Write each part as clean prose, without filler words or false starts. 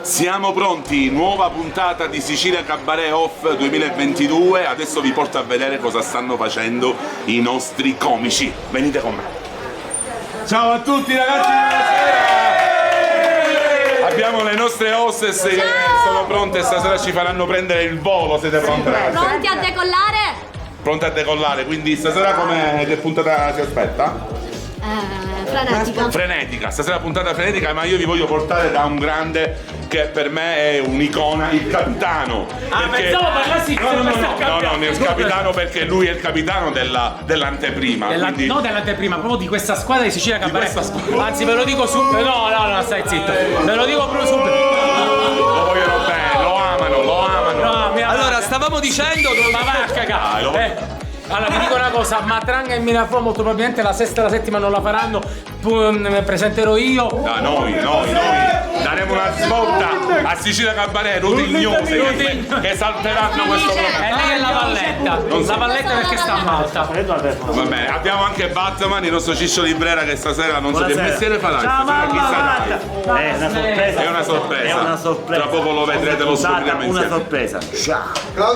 Siamo pronti, nuova puntata di Sicilia Cabaret Off 2022. Adesso vi porto a vedere cosa stanno facendo i nostri comici. Venite con me. Ciao a tutti ragazzi, buonasera. Abbiamo le nostre hostess che sono pronte, stasera ci faranno prendere il volo. Siete pronte ragazzi? Pronti a decollare? Pronte a decollare, quindi stasera che puntata si aspetta? Frenetica, stasera puntata frenetica, ma io vi voglio portare da un grande che per me è un'icona, il capitano. Pensavo parlassi no, il capitano, perché lui è il capitano dell'anteprima. No, dell'anteprima, proprio di questa squadra di Sicilia Cabaret. Anzi, ve lo dico subito. No, stai zitto. Ve lo dico proprio subito. Lo vogliono bene, lo amano. No, allora, stavamo dicendo. Ma va a cagare. Allora vi dico una cosa, Matranga e Minafro molto probabilmente la sesta e la settima non la faranno, presenterò io. Noi daremo una svolta a Sicilia Cabaret, rutignose che salteranno questo programma. E lei è la Valletta, la Valletta perché sta a Malta. Va bene, abbiamo anche Batman, il nostro Ciccio Librera che stasera non so che mestiere farà. Ciao mamma, è una sorpresa. Tra poco lo vedrete, lo scopriremo insieme. Una sorpresa.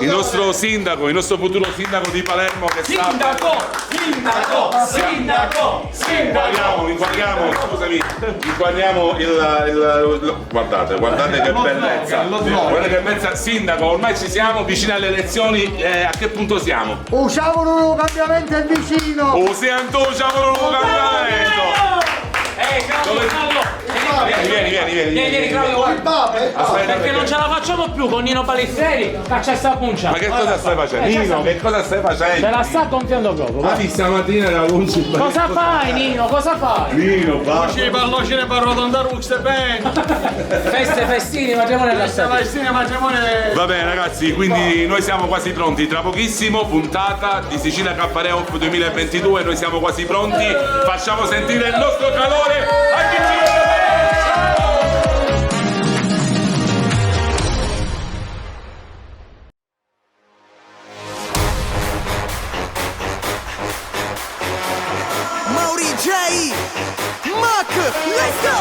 Il nostro sindaco, il nostro futuro sindaco di Palermo che Sindaco! Inquadriamo il guardate che bellezza. Guardate che bellezza. Sindaco, ormai ci siamo vicini alle elezioni, a che punto siamo? Usciamo un cambiamento è vicino! Usciamo un cambiamento! Vieni, Claudio, perché non ce la facciamo più con Nino Palizzeri, caccia sta puncia. Ma che cosa stai facendo? Nino, che cosa stai facendo? Ce la sta gonfiando proprio. Ma stamattina la luce. Cosa fai, Nino? Cosa fai? Nino, va. Ci parlo per arrotondare un bene. Festini, matrimonio nella sera. Va bene ragazzi, quindi noi siamo quasi pronti. Tra pochissimo, puntata di Sicilia Cabaret Off 2022. Noi siamo quasi pronti. Facciamo sentire il nostro calore a chi ci vede. Let's go!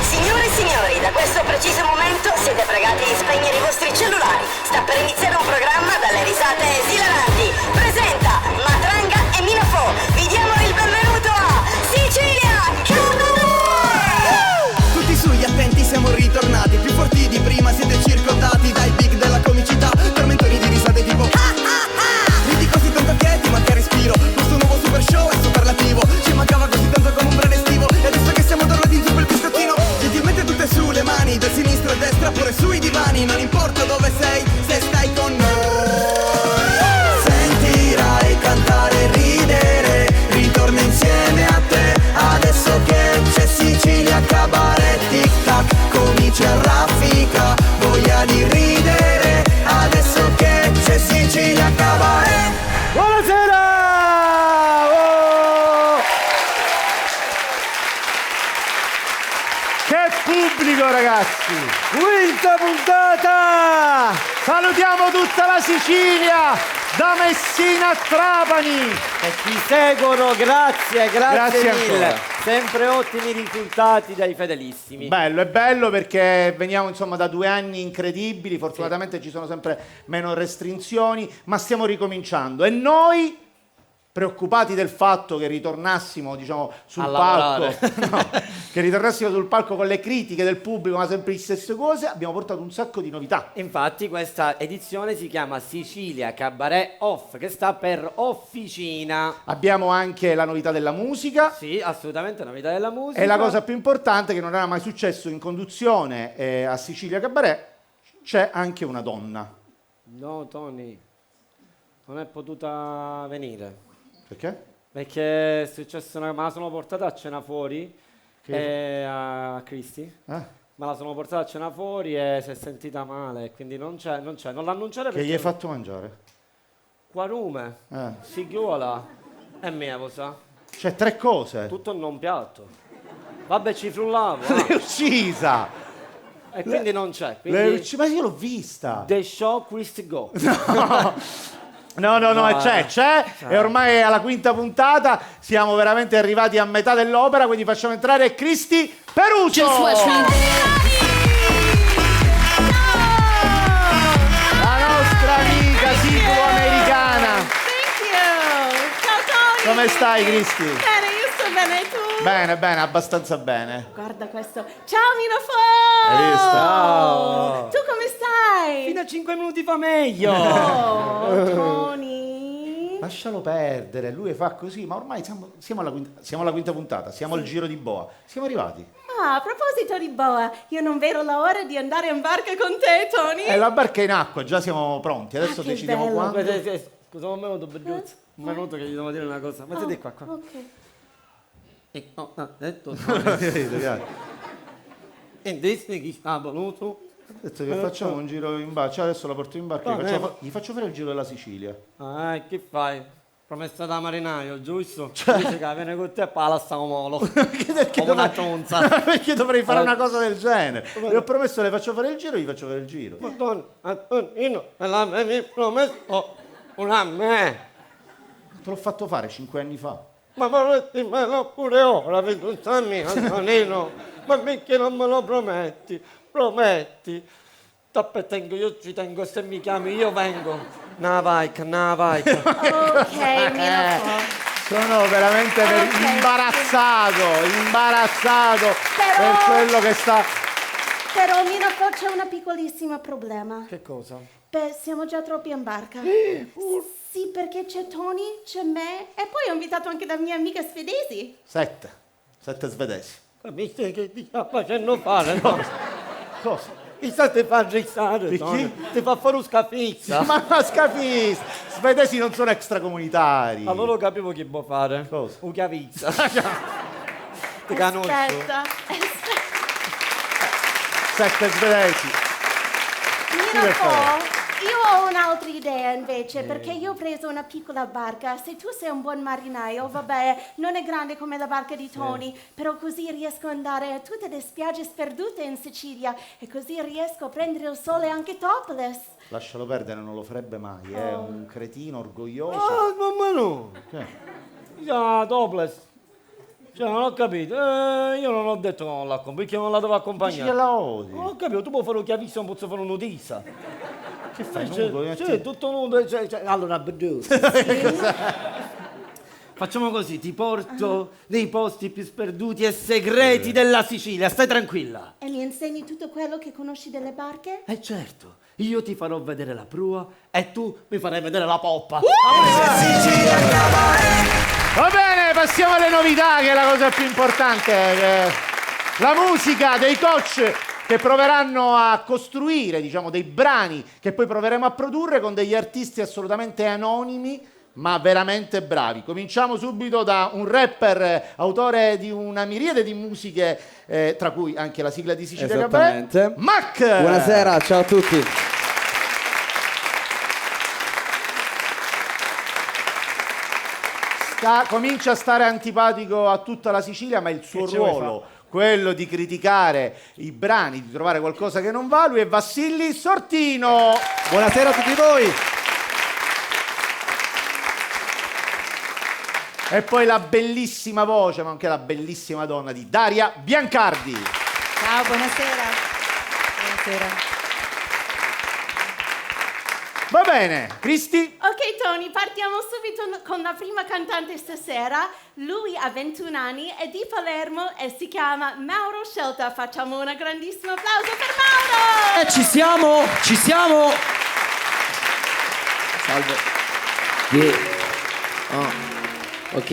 Signore e signori, da questo preciso momento siete pregati di spegnere i vostri cellulari. Sta per iniziare un programma dalle risate esilaranti. Presenta Matranga e Minafo. Vi diamo il benvenuto a Sicilia Cabaret! Tutti sugli attenti, siamo ritornati. Più forti di prima, siete circondati dai big della comicità. Tormentori di risate tipo ridi così tanto che ti manca respiro. Questo nuovo super show è superlativo. Ci mancava così tanto come un brano estivo. E adesso che siamo tornati in su per il biscottino, gentilmente tutte su le mani, da sinistra a destra pure sui divani. Non importa dove sei, se stai con noi. Sentirai cantare e ridere, ritorna insieme a te. Adesso che c'è Sicilia Cabaret, tic tac, comincia a raffica, voglia di ridere. Adesso che c'è Sicilia Cabaret. Buonasera! Che pubblico ragazzi! Quinta puntata! Salutiamo tutta la Sicilia! Da Messina a Trapani! E ci seguono, grazie mille! Ancora. Sempre ottimi risultati dai fedelissimi. Bello, è bello perché veniamo insomma da 2 anni incredibili, fortunatamente ci sono sempre meno restrizioni, ma stiamo ricominciando e noi, preoccupati del fatto che ritornassimo diciamo sul palco, che ritornassimo sul palco con le critiche del pubblico ma sempre le stesse cose, abbiamo portato un sacco di novità. Infatti questa edizione si chiama Sicilia Cabaret Off, che sta per officina. Abbiamo anche la novità della musica. Sì, assolutamente novità della musica. E la cosa più importante che non era mai successo in conduzione a Sicilia Cabaret, c'è anche una donna. No, Tony, non è potuta venire. Perché? Perché è successo me la sono portata a cena fuori a Cristi. Ma la sono portata a cena fuori e si è sentita male, quindi non l'annunciare perché... Che gli hai fatto mangiare? Quarume, figliuola e mia, sa. Cioè 3 cose? Tutto in un piatto. Vabbè, ci frullavo. L'hai uccisa! E quindi non c'è. Quindi... Ma io l'ho vista! The show Cristi go. No, c'è e ormai è alla 5ª puntata, siamo veramente arrivati a metà dell'opera, quindi facciamo entrare Cristi Peruccio! Come stai, Cristi? Bene, io sto bene, tu? Bene, bene, abbastanza bene. Guarda questo. Ciao, Minafo! Hai visto? Ciao. Tu come stai? Fino a 5 minuti fa meglio. Oh, Tony. Lascialo perdere, lui fa così, ma ormai siamo alla quinta puntata, siamo al giro di boa. Siamo arrivati. Ah, a proposito di boa, io non vedo l'ora di andare in barca con te, Tony. La barca è in acqua, già siamo pronti. Adesso che decidiamo bello. quando. Scusa, un minuto, Belluzzo. Un minuto che gli devo dire una cosa. Mettete qua. Ok. Detto. Ho E disse chi sta voluto. detto che facciamo un giro in barca. Adesso la porto in barca, gli faccio fare il giro della Sicilia. Che fai? Promessa da marinaio, giusto? Dice che viene con te e poi la stiamo molo. Perché Come una tonza. perché dovrei fare una cosa del genere? Le ho promesso, le faccio fare il giro, gli faccio fare il giro. Madonna, Antonino, me l'avevi promesso una me. Te l'ho fatto fare 5 anni fa. Ma promettimelo pure ora, pensammi, Antonino. Ma perché non me lo prometti? Prometti. Tengo, io ci tengo, se mi chiami io vengo. Navaica. Ok, Minafo. Sono veramente imbarazzato per quello che sta... Però, Minafo, c'è un piccolissimo problema. Che cosa? Beh, siamo già troppi in barca. Sì, perché c'è Tony, c'è me e poi ho invitato anche la mia amica svedesi. 7 svedesi. Capisci che ti sta facendo fare? Cosa? Mi state fa registrare, Perché? ti fa fare un scafizza. Ma scafista! Svedesi non sono extracomunitari. Allora capivo che può fare. Cosa? Un chiavizza. Ti conosco. Aspetta. 7 svedesi. Minafo, io ho un'altra idea invece, perché io ho preso una piccola barca. Se tu sei un buon marinaio, vabbè, non è grande come la barca di Tony, però così riesco ad andare a tutte le spiagge sperdute in Sicilia e così riesco a prendere il sole anche topless. Lascialo perdere, non lo farebbe mai, è un cretino orgoglioso. Ma no. Che? Ja, topless. Cioè, non ho capito. Io non ho detto che non la compro, perché non la devo Dici accompagnare. che la odi. Non ho capito, tu puoi fare un chiavizza, non posso fare un'udisa. Che fai? Cioè, Nudo? cioè, tutto nudo. Allora, facciamo così, ti porto nei posti più sperduti e segreti della Sicilia, stai tranquilla. E mi insegni tutto quello che conosci delle barche? Certo, io ti farò vedere la prua e tu mi farai vedere la poppa. Va bene, passiamo alle novità, che è la cosa più importante. La musica dei coach che proveranno a costruire, diciamo, dei brani che poi proveremo a produrre con degli artisti assolutamente anonimi, ma veramente bravi. Cominciamo subito da un rapper, autore di una miriade di musiche, tra cui anche la sigla di Sicilia Cabaret. Esattamente. Mac! Buonasera, ciao a tutti. Comincia a stare antipatico a tutta la Sicilia, ma il suo ruolo, quello di criticare i brani, di trovare qualcosa che non va, lui è Vassilli Sortino. Buonasera a tutti voi. E poi la bellissima voce, ma anche la bellissima donna di Daria Biancardi. Ciao, buonasera. Buonasera. Va bene, Cristi? Ok Tony, partiamo subito con la prima cantante stasera. Lui ha 21 anni, è di Palermo e si chiama Mauro Scelta. Facciamo un grandissimo applauso per Mauro! Ci siamo! Salve. Ok.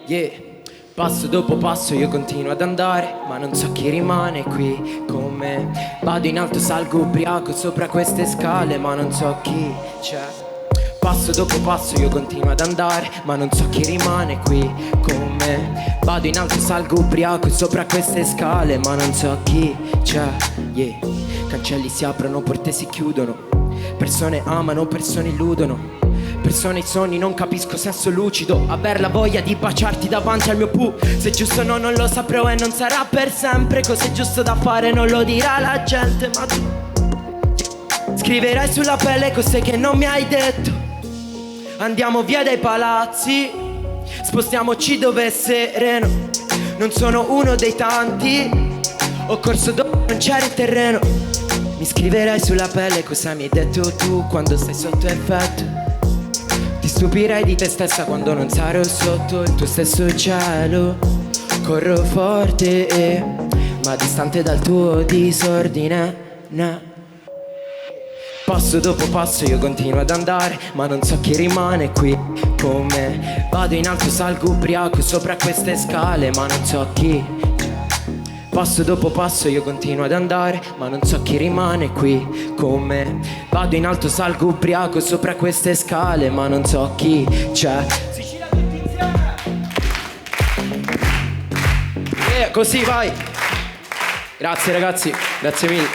Yeah. Passo dopo passo io continuo ad andare, ma non so chi rimane qui con me. Vado in alto, salgo ubriaco sopra queste scale, ma non so chi c'è. Passo dopo passo io continuo ad andare, ma non so chi rimane qui con me. Vado in alto, salgo ubriaco sopra queste scale, ma non so chi c'è. Yeah. Cancelli si aprono, porte si chiudono. Persone amano, persone illudono. Persone e sogni, non capisco senso lucido. Aver la voglia di baciarti davanti al mio pu. Se giusto no, non lo saprò e non sarà per sempre. Cos'è giusto da fare non lo dirà la gente, ma tu scriverai sulla pelle cose che non mi hai detto. Andiamo via dai palazzi, spostiamoci dove è sereno. Non sono uno dei tanti, ho corso dove non c'era il terreno. Mi scriverai sulla pelle cosa mi hai detto tu quando stai sotto effetto. stupirai di te stessa quando non sarò sotto il tuo stesso cielo. Corro forte, ma distante dal tuo disordine. Passo dopo passo io continuo ad andare, ma non so chi rimane qui con me. Vado in alto, salgo ubriaco sopra queste scale, ma non so chi. Passo dopo passo io continuo ad andare, ma non so chi rimane qui con me. Vado in alto, salgo ubriaco sopra queste scale, ma non so chi c'è. Così vai. Grazie ragazzi, grazie mille.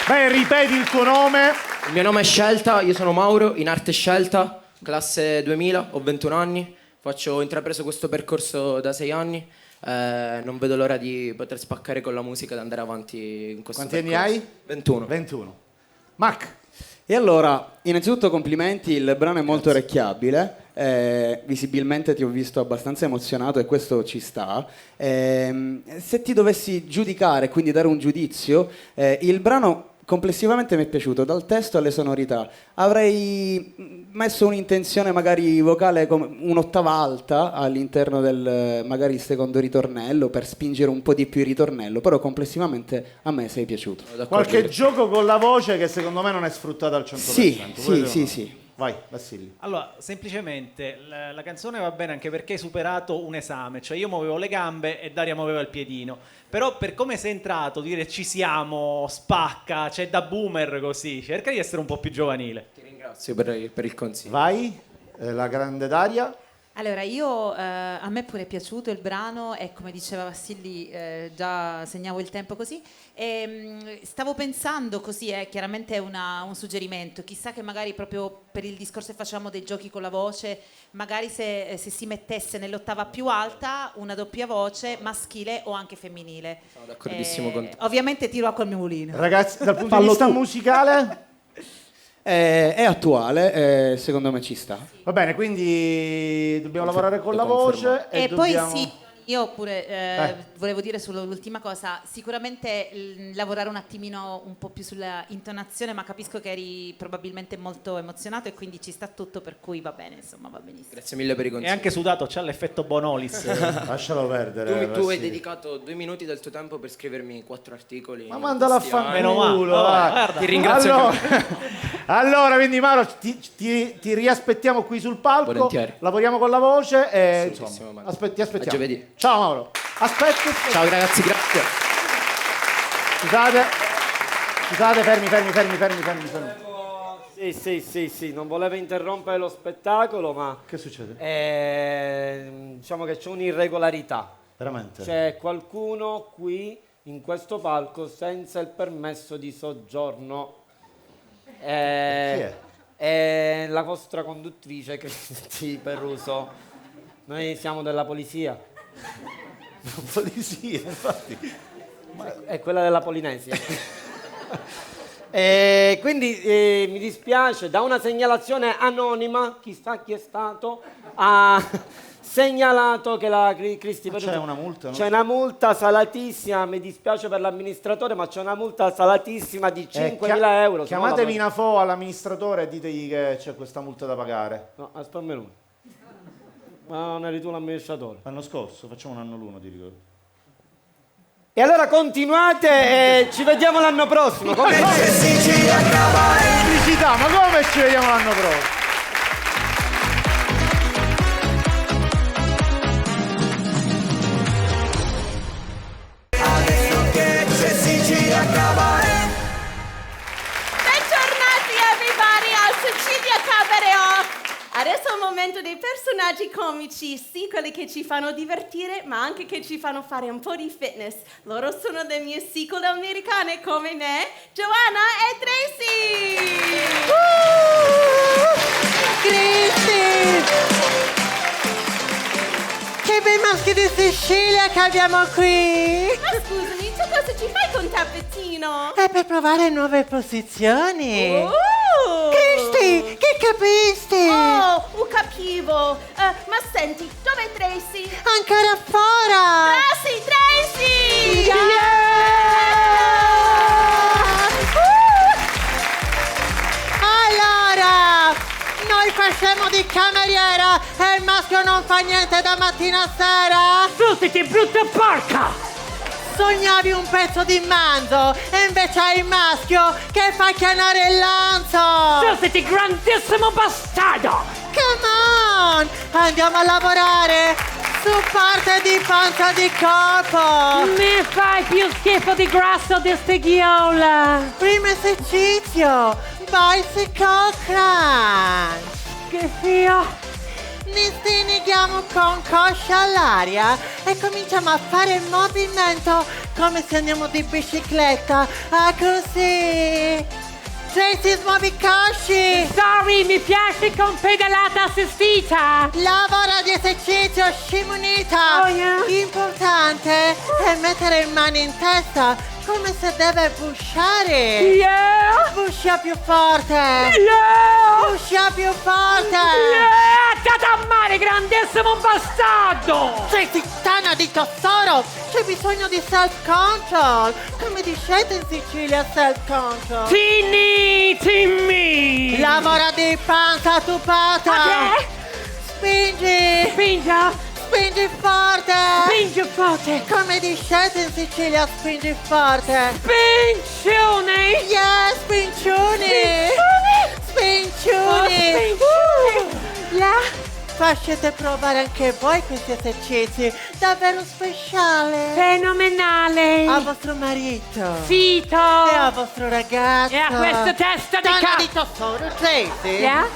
Beh, ripeti il tuo nome. Il mio nome è Scelta, io sono Mauro, in arte Scelta, classe 2000, ho 21 anni. Ho intrapreso questo percorso da 6 anni. Non vedo l'ora di poter spaccare con la musica e andare avanti in questo Quanti percorso. anni hai? 21. 21. Mac. E allora, innanzitutto complimenti, il brano è molto orecchiabile, visibilmente ti ho visto abbastanza emozionato e questo ci sta. Se ti dovessi giudicare, quindi dare un giudizio, il brano complessivamente mi è piaciuto, dal testo alle sonorità. Avrei messo un'intenzione magari vocale come un'ottava alta all'interno del magari secondo ritornello per spingere un po' di più il ritornello, però complessivamente a me sei piaciuto. Qualche gioco con la voce che secondo me non è sfruttato al 100%. Sì. Vai, Vassilli. Allora, semplicemente la canzone va bene anche perché hai superato un esame, cioè io muovevo le gambe e Daria muoveva il piedino, però per come sei entrato, dire ci siamo, spacca, cioè da boomer così, cerca di essere un po' più giovanile. Ti ringrazio per il consiglio. Vai, la grande Daria. Allora, a me pure è piaciuto il brano e come diceva Vassilli, già segnavo il tempo così. Stavo pensando così, chiaramente è un suggerimento, chissà che magari proprio per il discorso che facciamo dei giochi con la voce, magari se si mettesse nell'ottava più alta una doppia voce maschile o anche femminile. Sono d'accordissimo con te. Ovviamente tiro acqua al mio mulino. Ragazzi, dal punto di vista musicale... È attuale, secondo me ci sta. Va bene, quindi dobbiamo lavorare con la voce E dobbiamo... poi sì, io pure volevo dire sull'ultima cosa, sicuramente lavorare un attimino un po' più sulla intonazione, ma capisco che eri probabilmente molto emozionato e quindi ci sta tutto, per cui va bene, insomma, va benissimo. Grazie mille per i consigli. E anche sudato, c'ha l'effetto Bonolis. Lascialo perdere. Tu hai dedicato 2 minuti del tuo tempo per scrivermi 4 articoli. Ma mandala a fanculo. Ti ringrazio. Allora, quindi Mauro, ti riaspettiamo qui sul palco. Volentieri. Lavoriamo con la voce e Sì, insomma, Mauro. ti aspettiamo. A giovedì. Ciao Mauro. Aspetta. Ciao ragazzi, grazie. Scusate, fermi. Sì, non volevo interrompere lo spettacolo, ma... Che succede? Diciamo che c'è un'irregolarità. Veramente? C'è qualcuno qui, in questo palco, senza il permesso di soggiorno. Chi è? È la vostra conduttrice, Cristi Peruso. Noi siamo della polizia. Polizia, infatti. È quella della Polinesia. Quindi mi dispiace, da una segnalazione anonima, chissà chi è stato, ha segnalato che la Cristi Peruso... C'è una multa, no? C'è una multa salatissima, mi dispiace per l'amministratore, ma c'è una multa salatissima di 5.000 euro. Chiamatevi Nafo all'amministratore e ditegli che c'è questa multa da pagare. No, aspetta un minuto. Ma non eri tu l'amministratore? L'anno scorso, facciamo un anno l'uno, ti ricordo. E allora continuate e ci vediamo l'anno prossimo. Pubblicità, ma come ci vediamo l'anno prossimo? Bentornati everybody al Sicilia Cabaret. Adesso è il momento dei personaggi comici, sì, quelli che ci fanno divertire, ma anche che ci fanno fare un po' di fitness. Loro sono le musical americane come me, Joanna e Tracy! Cristi! Che bei maschi di Sicilia che abbiamo qui! Ma scusami, tu cosa ci fai con Tappetino? È per provare nuove posizioni! Cristi, che capisti? Oh, capivo! Ma senti, dov'è Tracy? Ancora fuori! Tracy! E il maschio non fa niente da mattina a sera? Sussiti, brutta porca! Sognavi un pezzo di manzo e invece hai il maschio che fa chianare il lanzo! Sussiti, grandissimo bastardo! Come on! Andiamo a lavorare su parte di panza di corpo! Mi fai più schifo di grasso di steghiola! Primo esercizio! Bicycle crunch! Che fio! Li stinighiamo con coscia all'aria e cominciamo a fare il movimento come se andiamo di bicicletta. Ah, così! Tracy, smuovi cosci! Sorry, mi piace con pedalata assistita! Lavora di esercizio scimunita! Oh, yeah. Importante è mettere le mani in testa come se deve pusciare! Yeah! Puscia più forte! Yeah! Puscia più forte! Yeah! Date a male, grandissimo bastardo! Sei titana di tesoro! C'è bisogno di self-control! Come dicete in Sicilia self-control? Timmy! Lavora di panza tupata! Ok? Spingi! Spinga! Spingi forte! Spingi forte! Come dicete in Sicilia spingi forte! Spincione! Yeah, spincioni! Spincioni! Yeah! Facete provare anche voi questi esercizi davvero speciali! Fenomenale! A vostro marito! Fito! E a vostro ragazzo! E a questa testa di Donna di tesoro, Tracy! Yeah?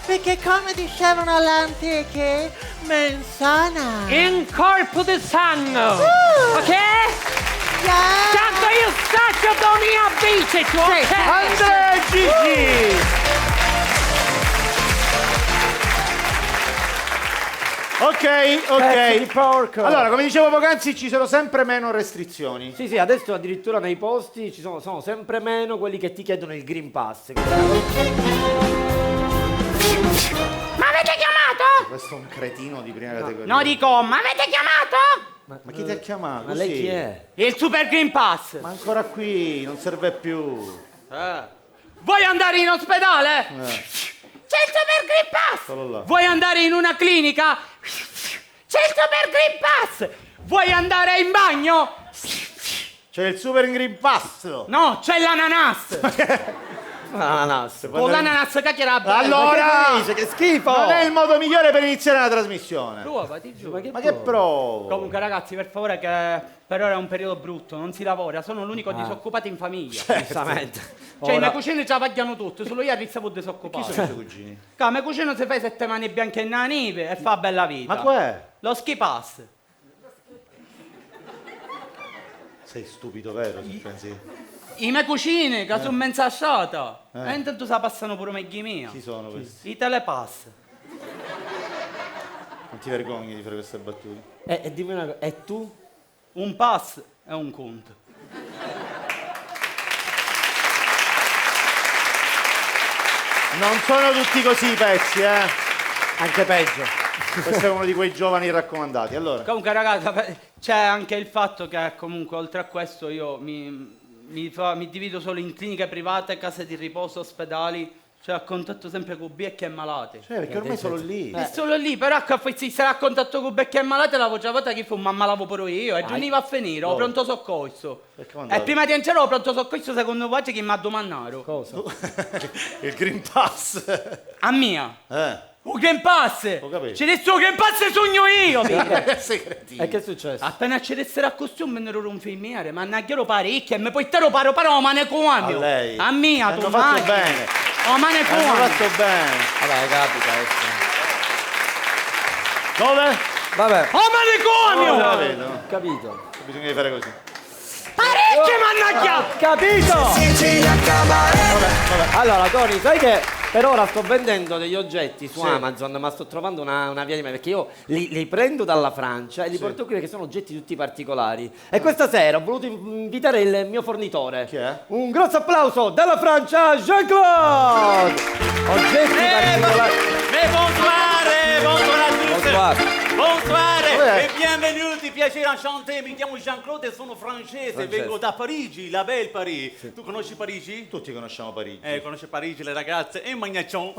Perché come dicevano gli antichi, mensana! In corpo di sangue! Ok? Yeah. Tanto io saccio dove abiti tu, ok? Andrea e Gigi! Ok. Allora, come dicevo poc'anzi, ci sono sempre meno restrizioni. Sì, adesso addirittura nei posti sono sempre meno quelli che ti chiedono il Green Pass. Ma avete chiamato? Questo è un cretino di prima categoria. No, dico, ma avete chiamato? Ma chi ti ha chiamato? Ma lei chi è? Il Super Green Pass. Ma ancora qui, non serve più. Vuoi andare in ospedale? C'è il Super Green Pass! Solo là. Vuoi andare in una clinica? C'è il Super Green Pass! Vuoi andare in bagno? C'è il Super Green Pass! No, c'è l'ananas! L'ananas. Con l'ananas cacchierà bella. Allora! Ma che schifo! Non è il modo migliore per iniziare la trasmissione. Prova, ti giuro. Ma che provo? Comunque ragazzi, per favore, che per ora è un periodo brutto, non si lavora, sono l'unico disoccupato in famiglia. Giustamente. Cioè, i miei cugini già pagliano tutto, solo ieri stavo disoccupato. Chi sono i tuoi cugini? Che il mio cugino si fa 7 mani bianche nella neve e fa bella vita. Ma qu'è? Lo ski pass. Sei stupido, vero? Se pensi. I miei cugini che sono mensasciata. E intanto se passano pure meglio mia. Chi sono questi? I telepass. Non ti vergogni di fare queste battute? E dimmi una cosa, e tu? Un pass e un conto. Non sono tutti così i pezzi, Anche peggio. Questo è uno di quei giovani raccomandati. Allora, Comunque ragazzi, c'è anche il fatto che comunque oltre a questo io mi divido solo in cliniche private, case di riposo, ospedali, cioè a contatto sempre con becchi e malati. perché ormai sono lì. È solo lì, però se sarà a contatto con becchi e malati la voce volta che fu, ma ammalavo pure io, e giuniva a finire, ho pronto soccorso. E prima di entrare ho pronto soccorso secondo voi che mi ha domandato. Cosa? Il Green Pass. A mia. Un Green Pass! Ho capito. Ci resta un Green Pass sogno io! Sei cretino. E che è successo? Appena ci restera a costume vennero un filmiere, ma ne agghero parecchie, e mi poi te lo paro manicomio! A lei. A mia, Hanno tu fatto macchina. bene. Oh, manicomio! Hanno fatto bene. Vabbè, capita adesso. Dove? Vabbè. Oh, manicomio! La vedo. Capito. Bisogna fare così. Parecchie, mannaggia! Capito? Allora, Tony, sai che per ora sto vendendo degli oggetti su Sì. Amazon, ma sto trovando una via di mezzo, perché io li prendo dalla Francia e li porto qui perché sono oggetti tutti particolari. E questa sera ho voluto invitare il mio fornitore. Chi è? Un grosso applauso dalla Francia, Jean-Claude! Oggetti particolari. Bonsoir a tutti. Bonsoir. Bonsoir Dov'è? e benvenuti piacere, enchanté, mi chiamo Jean-Claude e sono francese, vengo da Parigi, la belle Paris. Tu conosci Parigi? Tutti conosciamo Parigi. Conosce Parigi, le ragazze e Magnaccion.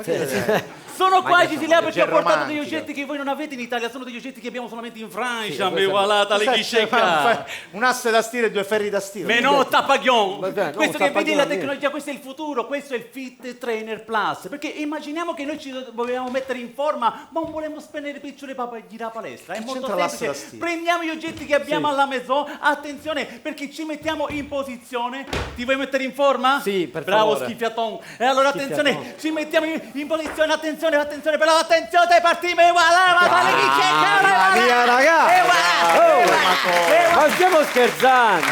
Sono qua, Gisela, perché ho portato degli oggetti che voi non avete in Italia, sono degli oggetti che abbiamo solamente in Francia. Mi voilà, tale ghiscetta. Un asse da stiro e 2 ferri da stiro. Mais no, tapaglion. Vabbè, no, Questo che vedi è la tapaglion, tecnologia, questo è il futuro, questo è il Fit Trainer Plus. Perché immaginiamo che noi ci vogliamo mettere in forma, ma non vogliamo spendere picciole per girare a palestra. È molto c'entra l'asse da semplice. stiro? Prendiamo gli oggetti che abbiamo alla maison, attenzione, perché ci mettiamo in posizione. Ti vuoi mettere in forma? Sì, per Bravo, favore. schiffiaton. E allora attenzione, ci mettiamo in posizione, attenzione, però attenzione, partiamo e voilà, ma tale chi c'è, Via, ragazzi! Ma stiamo scherzando!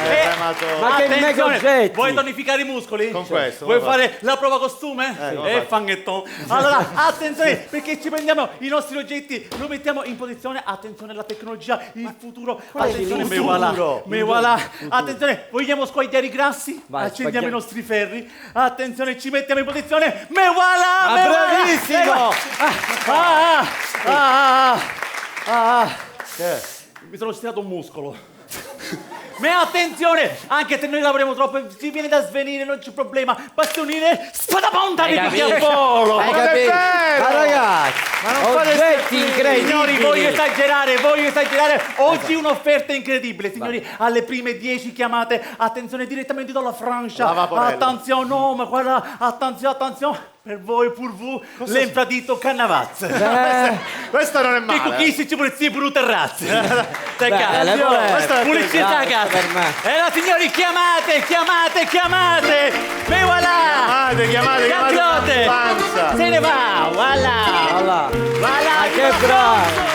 Ma che mega oggetti! Vuoi tonificare i muscoli? Con questo. Vuoi fare la prova costume? Come Fanghetton. Allora, attenzione, perché ci prendiamo i nostri oggetti, lo mettiamo in posizione, attenzione alla tecnologia, il futuro. Attenzione, me voilà. Attenzione, vogliamo squagliare i grassi? Vai, Accendiamo i nostri ferri. Attenzione, ci mettiamo in posizione. Me voilà! Ma me voilà, bravissimo! Mi sono stirato un muscolo. Ma attenzione, anche se noi lavoriamo troppo, ci viene da svenire, non c'è problema. Basta unire spadaponda di volo. Hai capito? Ma ragazzi, oggetti incredibili. Signori, voglio esagerare. Oggi un'offerta incredibile, signori. Alle prime 10 chiamate, attenzione, direttamente dalla Francia. Attenzione, no, ma guarda, attenzione. Per voi, pour vous, l'enfradito Cannavazza. Questo non è male. Che cookies ci pulizie pure terrazze. Te Belle, cazzo. Pulizia a casa. E allora, signori, chiamate. Me voilà. Chiamate. Se ne va, voilà. Ma che bravo!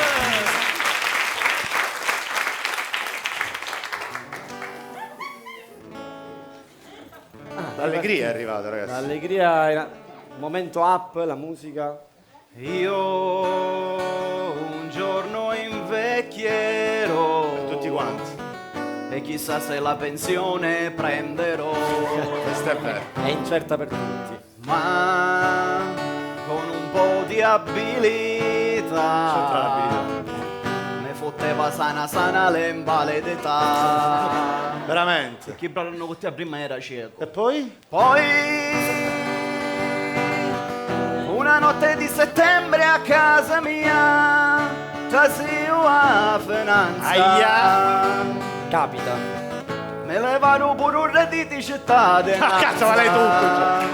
L'allegria è arrivata, ragazzi. L'allegria era momento up, la musica. Io un giorno invecchierò. Tutti quanti. E chissà se la pensione prenderò. Questo è vero. È incerta per tutti. Ma con un po' di abilità me fotteva sana l'embale d'età. Veramente. Che brano hanno avuto prima era cieco. E poi? Una notte di settembre a casa mia trasio a finanza. Aia. Capita. Me levarono pure un reddito di città. Cazzo, vale tutto.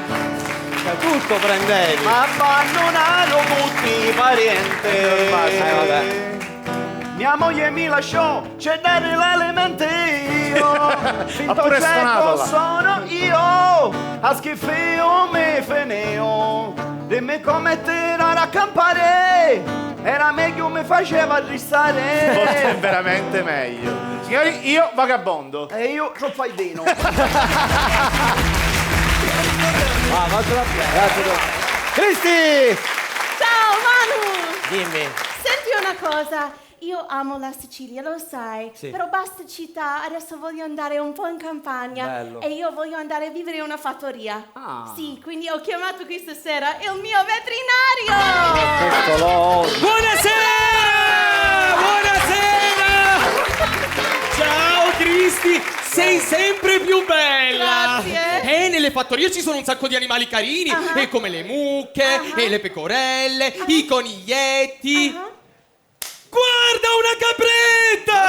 Tutto prendevi. Ma abbandonarono tutti i parenti. Vabbè. Mia moglie mi lasciò cedere l'elemento io. Finto pure suonato là. sono io. A schifo mi feneo. Dimmi come tirare a campare. Era meglio mi faceva restare. Forse è veramente meglio. Signori, io vagabondo. E io troppo faidino. Cristi! Ciao Manu! Dimmi. Senti una cosa, io amo la Sicilia, lo sai, Sì. però basta città, adesso voglio andare un po' in campagna. Bello. E io voglio andare a vivere in una fattoria. Ah. Sì, quindi ho chiamato questa sera il mio veterinario! Questo lo Ciao Cristi, sei sempre più bella. Grazie. E nelle fattorie ci sono un sacco di animali carini, e come le mucche, e le pecorelle, i coniglietti. Guarda una capretta!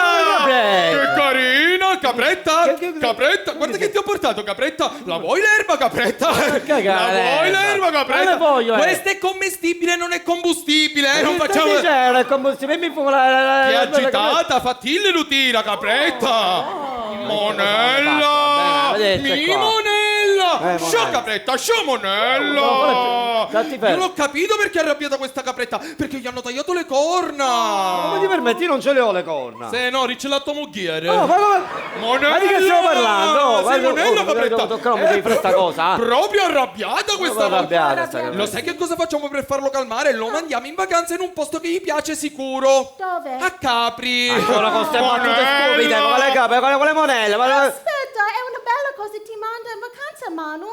Che carina, capretta! Capretta, guarda che ti ho portato, capretta! La vuoi l'erba, capretta? La vuoi l'erba, capretta? La voglio, Questa è commestibile, non è combustibile, non facciamo... C'era il combustibile, mi fu Che agitata, fatille l'utila, capretta! Monella! Mi monella! Sciò capretta, sciò monella! Io l'ho capito perché è arrabbiata questa capretta, perché gli hanno tagliato le corna! Come ti permetti? Io non ce le ho le corna. Se no, ricellato mughiere. Oh, ma Monella! di che stiamo parlando? Sei monella, capretta! Toccare un po' di questa cosa. Proprio arrabbiata questa volta. Lo sai che cosa facciamo per farlo calmare? Lo mandiamo in vacanza in un posto che gli piace sicuro. Dove? A Capri. Ancora con queste battute stupide, con le capre, con le monelle. Aspetta, è una bella cosa, ti mando in vacanza, Manu?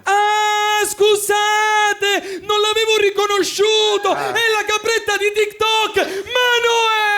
Ah, scusate! Non l'avevo riconosciuto! È la capretta di TikTok! Manuè!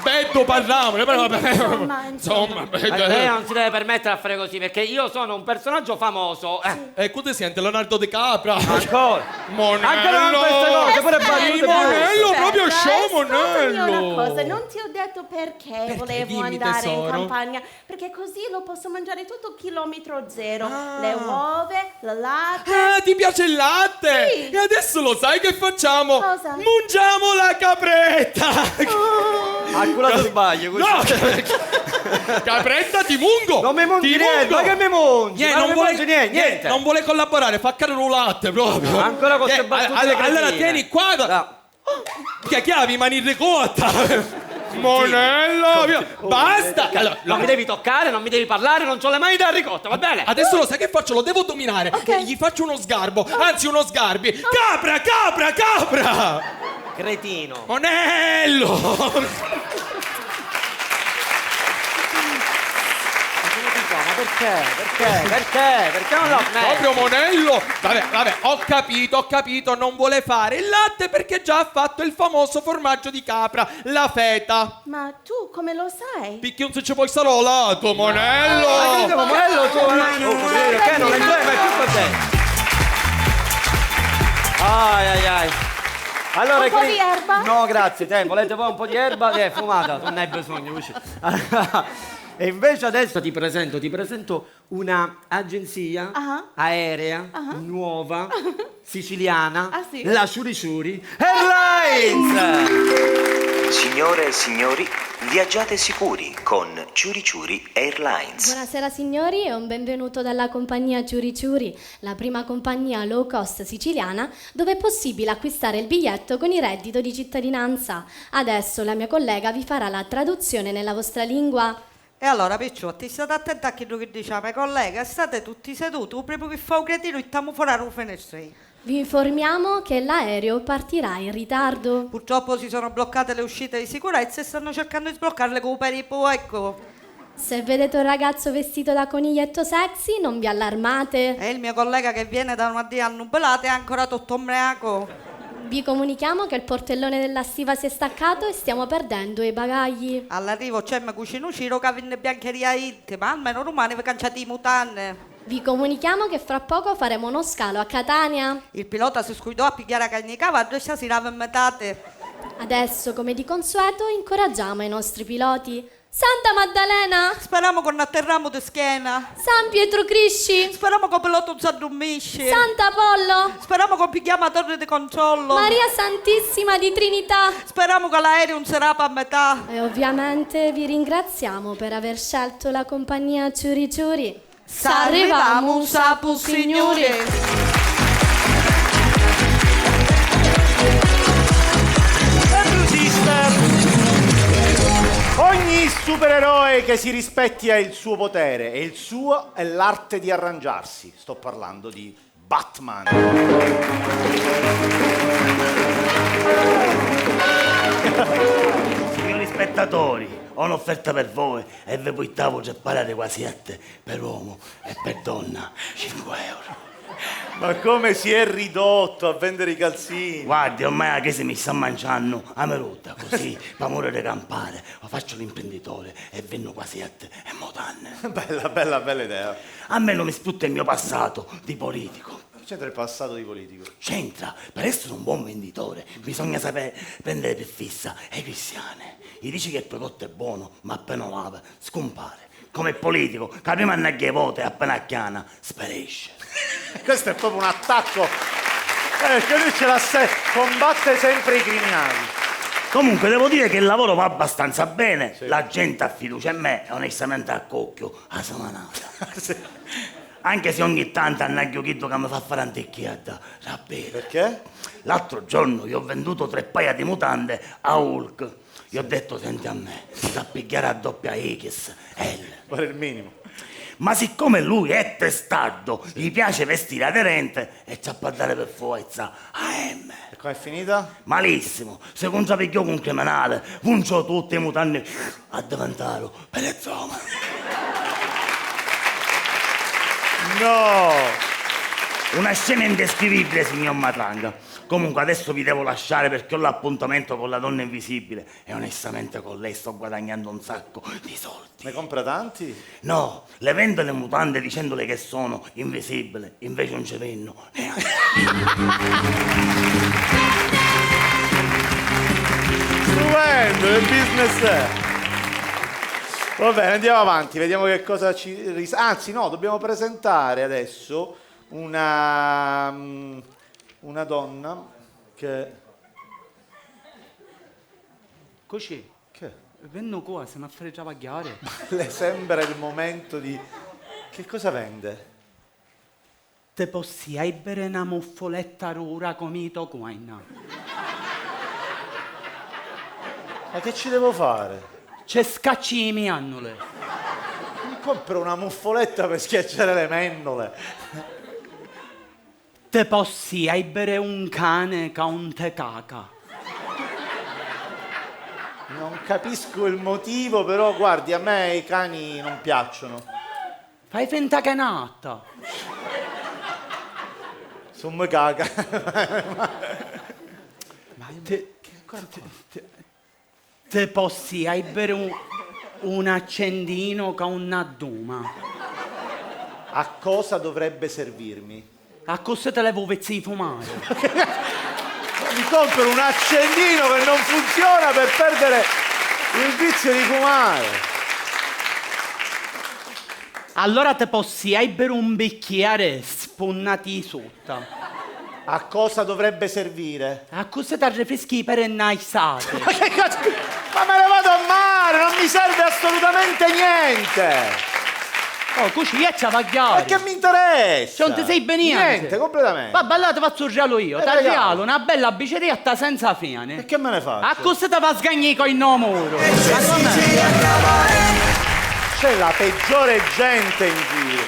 Beddo parliamone, però vabbè. Insomma. Lei non si deve permettere a fare così, perché io sono un personaggio famoso. Ecco ti sente Leonardo DiCaprio. Ancora? Monello. Anche non queste cose, pure battute. Monello, proprio show Ascoltami Monello. una cosa, non ti ho detto perché volevo Dimmi, andare tesoro. in campagna, perché così lo posso mangiare tutto chilometro zero. Le uova, il latte. Ah, ti piace il latte? Sì. E adesso lo sai che facciamo? Cosa? Mangiamo la capretta. A culato sbaglio. No, capretta ti mungo. Non mi mungi niente, ma che mi mungi? Niente, Ma non mi vuole, mungi niente. non vuole collaborare, fa caro un latte proprio. Ancora con queste battute allora cretine. tieni qua. Che chiavi mani ricotta. Monello, via. Basta. Allora, Non mi devi toccare, non mi devi parlare, non c'ho le mani da ricotta, va bene? adesso lo sai che faccio? Lo devo dominare. Gli faccio uno sgarbo, anzi uno sgarbi. Capra, capra, capra. Cretino. Monello. Ma perché non l'ho smesso? Proprio Monello. Vabbè, ho capito, non vuole fare il latte perché già ha fatto il famoso formaggio di capra, la feta. Ma tu come lo sai? Picchi un se ci puoi salolato, Monello. Monello, tu che non entrare mai più con te. Ai. Allora, Un po' di erba? No, grazie, te volete voi un po' di erba? Fumata, non ne hai bisogno. E invece adesso ti presento una agenzia aerea nuova siciliana, sì? la Ciuri Airlines. Signore e signori, viaggiate sicuri con Ciuri Airlines. Buonasera signori e un benvenuto dalla compagnia Ciuri, la prima compagnia low cost siciliana dove è possibile acquistare il biglietto con il reddito di cittadinanza. Adesso la mia collega vi farà la traduzione nella vostra lingua. E allora, picciotti, state attenti a quello che diciamo, collega, state tutti seduti, proprio che fa un cretino e stiamo fuori alla finestrina. Vi informiamo che l'aereo partirà in ritardo. Purtroppo si sono bloccate le uscite di sicurezza e stanno cercando di sbloccarle con per i ecco. Se vedete un ragazzo vestito da coniglietto sexy, non vi allarmate. E il mio collega che viene da una dia annubolata è ancora tutto ombriaco. Vi comunichiamo che il portellone della stiva si è staccato e stiamo perdendo i bagagli. All'arrivo c'è me cucino Ciro che vinne biancheria intima, almeno romani vi canciati i mutanne. Vi comunichiamo che fra poco faremo uno scalo a Catania. Il pilota si scuidò a pigliare a Cagnicavallo e stasera vi metate. Adesso, come di consueto, incoraggiamo i nostri piloti. Santa Maddalena! Speriamo che non atterriamo di schiena. San Pietro Crisci! Speriamo che il pilota non si addormisce. Sant'Apollo! Speriamo che pigliamo la torre di controllo. Maria Santissima di Trinità! Speriamo che l'aereo non si rapa a metà. E ovviamente vi ringraziamo per aver scelto la compagnia Ciuri. S'arrivamo un sapo, signore! Ogni supereroe che si rispetti ha il suo potere e il suo è l'arte di arrangiarsi. Sto parlando di Batman. Signori spettatori, ho un'offerta per voi e vi buttavo già pagare quasi 7 per uomo e per donna 5 euro. Ma come si è ridotto a vendere i calzini? Guardi, ormai la chiesa mi sta mangiando a merutta, così, per amore di campare, lo faccio l'imprenditore e venno quasi 7 e motanne. Bella idea. A me non mi sfrutta il mio passato di politico. Che c'entra il passato di politico? C'entra, per essere un buon venditore bisogna sapere prendere per fissa i cristiani. Gli dici che il prodotto è buono, ma appena lava, scompare. Come il politico, che prima annaglia i voti e appena acchiana, sparisce. Questo è proprio un attacco. Che lui ce l'ha combatte sempre i criminali. Comunque devo dire che il lavoro va abbastanza bene, sì. La gente ha fiducia in me e onestamente a cocchio a semanata. Sì. Anche se ogni tanto annaglio chiedo che mi fa fare anticchiata da bere. Perché? L'altro giorno gli ho venduto 3 paia di mutande a Hulk. Gli ho detto, senti a me, da pigliare a doppia X, L. Qual è il minimo? Ma siccome lui è testardo, gli piace vestire aderente e ci a dare per forza AM. E com'è finita? Malissimo. Se contrappigliò con un criminale, punciò tutti i mutanti a diventare per le zone. No! Una scena indescrivibile, signor Matranga. Comunque adesso vi devo lasciare perché ho l'appuntamento con la donna invisibile e onestamente con lei sto guadagnando un sacco di soldi. Ne compra tanti? No, le vendo le mutande dicendole che sono invisibile, invece non ce venno. Stupendo, il business è. Va bene, andiamo avanti, vediamo che cosa ci... Anzi no, dobbiamo presentare adesso una donna che... Così? Che? Venno qua, se mi fare travagliare. Le sembra il momento di... Che cosa vende? Te possiai bere una muffoletta rura comito guaina. Ma che ci devo fare? C'è scacci i miannole. Mi compro una muffoletta per schiacciare le mennole. Te possiai bere un cane che un te caca. Non capisco il motivo, però guardi, a me i cani non piacciono. Fai finta che è nata. Sono caga. Ma te possiai bere un accendino con una duma. A cosa dovrebbe servirmi? A cosa te levo vezzi di fumare? Mi compro un accendino che non funziona per perdere il vizio di fumare. Allora te possiai bere un bicchiere sponnati sotto. A cosa dovrebbe servire? A cosa ti rinfreschi per innaisate? Ma che cazzo? Ma me ne vado a mare, non mi serve assolutamente niente. Oh, così è travagliare. Ma che mi interessa? Cioè, non ti sei benissimo. Niente, completamente. Vabbè, allora ti faccio un regalo io. Ti regalo. regalo una bella bicicletta senza fine. E che me ne faccio? A cosa ti va sgagnare con il muro? C'è la peggiore gente in giro.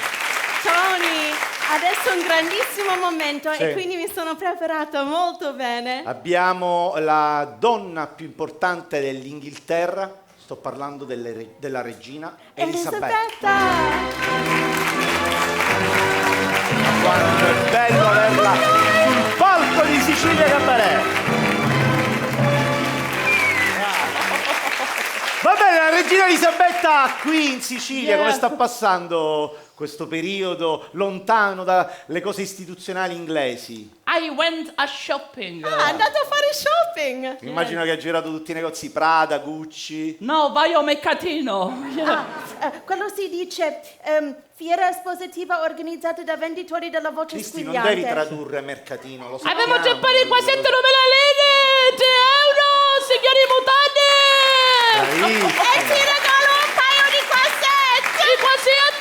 Tony, adesso è un grandissimo momento Sì. e quindi mi sono preparato molto bene. Abbiamo la donna più importante dell'Inghilterra. Sto parlando della regina Elisabetta. Quanto è bello averla sul palco di Sicilia Cabaret. Va bene, la regina Elisabetta qui in Sicilia, come sta passando questo periodo lontano dalle cose istituzionali inglesi? I went a shopping. Ah, è andato a fare shopping. Immagino che ha girato tutti i negozi Prada, Gucci. No, vai a mercatino. Quello si dice fiera espositiva organizzata da venditori della voce Cristi, non squigliante. devi tradurre mercatino, lo sappiamo. Abbiamo già pari qua 7 euro, signori mutande. Bravissima. E ti regalo un paio di quassetti. I quassetti.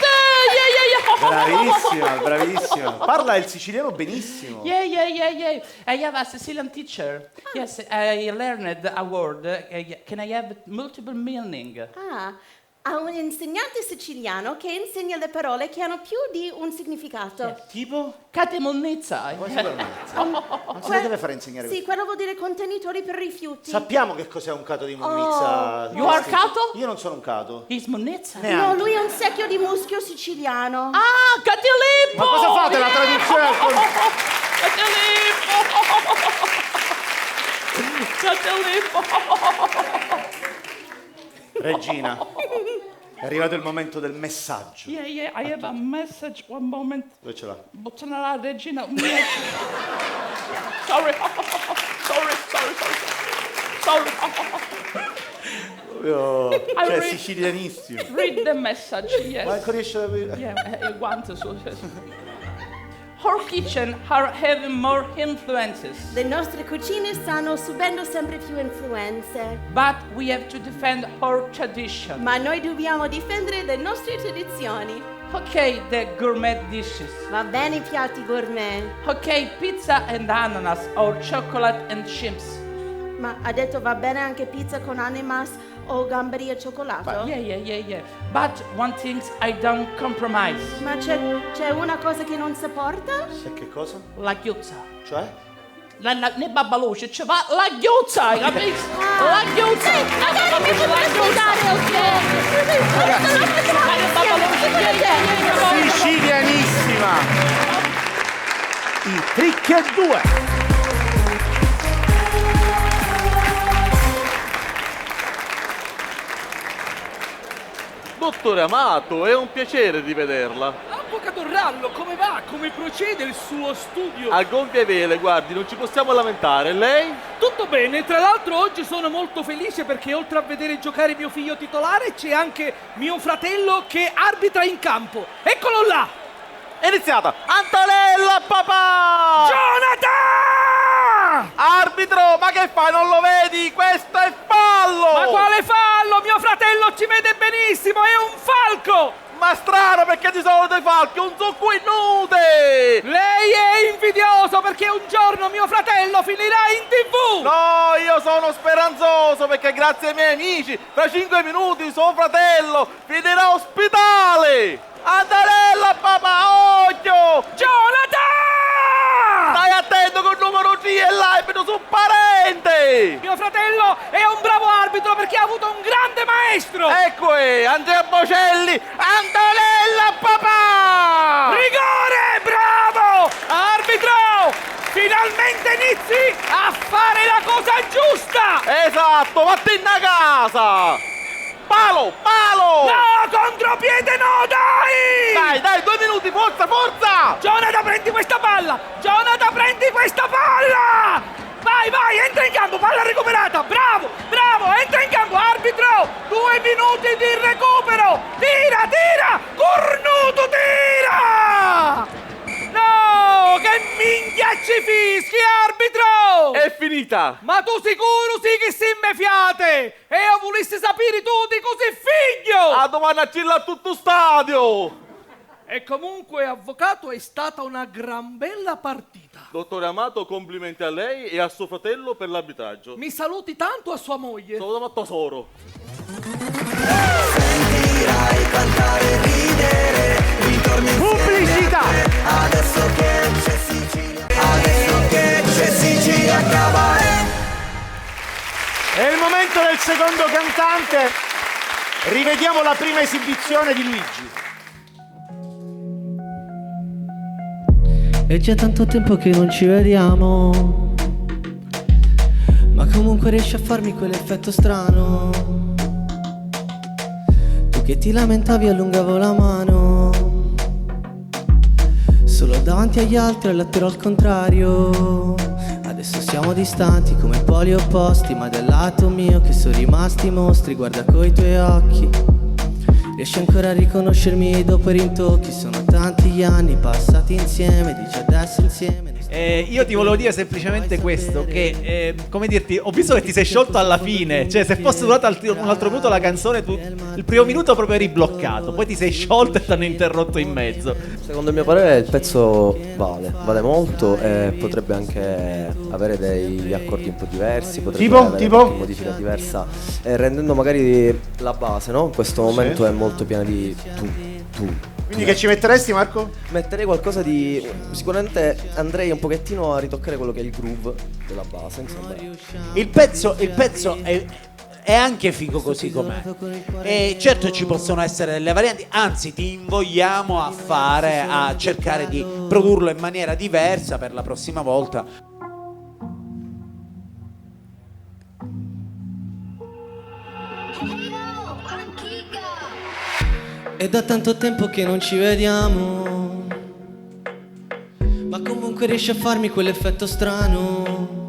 Bravissima, bravissima. Parla il siciliano benissimo. Yeah. I have a Sicilian teacher. Yes, I learned a word. Can I have multiple meaning? Ha un insegnante siciliano che insegna le parole che hanno più di un significato. Tipo? Catemonnezza. Non si deve fare insegnare Sì, questo. quello vuol dire contenitori per rifiuti. Sappiamo che cos'è un cato di monnezza. You are cato? Io non sono un cato. Is monnezza? No, lui è un secchio di muschio siciliano. Ah, Catilippo! Ma cosa fate la traduzione? Catilippo! Regina, è arrivato il momento del messaggio. Yeah, I have a message. One moment. Dove ce l'ha? Buttano la regina. Sorry. Cioè, sicilianissimo. Read the message, yes. Ma ancora riesce a... Yeah, I want to. Our kitchen are having more influences. Le nostre cucine stanno subendo sempre più influenze. But we have to defend our tradition. Ma noi dobbiamo difendere le nostre tradizioni. Okay, the gourmet dishes. Va bene i piatti gourmet. Okay, pizza and ananas or chocolate and chips. Ma ha detto va bene anche pizza con ananas o gamberi e cioccolato? Yeah. But one thing I don't compromise. Ma c'è una cosa che non sopporta? E che cosa? La ghiozza. Cioè? Ne babbaluce, ci va la ghiozza, hai capito? La ghiozza. Magari mi puoi spiegare, ok? Sicilianissima! i Trick 2. Dottore Amato, è un piacere rivederla. Avvocato Rallo, come va? Come procede il suo studio? A gonfie vele, guardi, non ci possiamo lamentare. Lei? Tutto bene, tra l'altro oggi sono molto felice perché oltre a vedere giocare mio figlio titolare c'è anche mio fratello che arbitra in campo. Eccolo là! È iniziata! Antonella, papà! Jonathan! Arbitro, ma che fai? Non lo vedi? Questo è fallo! Ma quale fallo? Mio fratello ci vede benissimo, è un falco! Ma strano, perché ci sono dei falchi, un succo inutile! Lei è invidioso perché un giorno mio fratello finirà in TV! No, io sono speranzoso perché grazie ai miei amici, tra 5 minuti suo fratello finirà ospitale! Antonella, papà, occhio! Jonathan! Stai attento col numero G e l'arbitro su parente! Mio fratello è un bravo arbitro perché ha avuto un grande maestro! Ecco Andrea Bocelli! Antonella, papà! Rigore, bravo! Arbitro! Finalmente inizi a fare la cosa giusta! Esatto, vattene a casa! Palo! Palo! No, contropiede no, dai! Dai, 2 minuti, forza, forza! Jonathan, prendi questa palla! Jonathan, prendi questa palla! Vai, vai, entra in campo, palla recuperata! Bravo, bravo, entra in campo, arbitro! 2 minuti di recupero! Tira, tira! Cornuto, tira! No, che minchia ci fischi, arbitro! È finita! Ma tu sicuro sì che si immefiate? E io volessi sapere tu di così figlio! A domani a Cilla a tutto stadio! E comunque, avvocato, è stata una gran bella partita. Dottore Amato, complimenti a lei e a suo fratello per l'arbitraggio. Mi saluti tanto a sua moglie. Sono da tesoro. Sentirai cantare e ridere, ritorni pubblicità. Adesso che c'è Sicilia, adesso che c'è Sicilia Cabaret. È il momento del secondo cantante. Rivediamo la prima esibizione di Luigi. È già tanto tempo che non ci vediamo, ma comunque riesci a farmi quell'effetto strano. Tu che ti lamentavi allungavo la mano, solo davanti agli altri all'attero al contrario. Adesso siamo distanti come poli opposti, ma del lato mio che sono rimasti mostri. Guarda coi tuoi occhi, riesci ancora a riconoscermi dopo i rintocchi? Sono tanti gli anni passati insieme, dici adesso insieme. Io ti volevo dire semplicemente questo, che come dirti, ho visto che ti sei sciolto alla fine, cioè se fosse durata un altro minuto la canzone, tu il primo minuto proprio eri bloccato, poi ti sei sciolto e ti hanno interrotto in mezzo. Secondo il mio parere il pezzo vale molto e potrebbe anche avere degli accordi un po' diversi, potrebbe avere qualche modifica diversa, rendendo magari la base, no? In questo momento è molto piena di tu. Quindi che ci metteresti, Marco? Metterei qualcosa di... Sicuramente andrei un pochettino a ritoccare quello che è il groove della base, insomma. Il pezzo è anche figo così com'è. E certo ci possono essere delle varianti, anzi ti invogliamo a cercare di produrlo in maniera diversa per la prossima volta. È da tanto tempo che non ci vediamo, ma comunque riesci a farmi quell'effetto strano.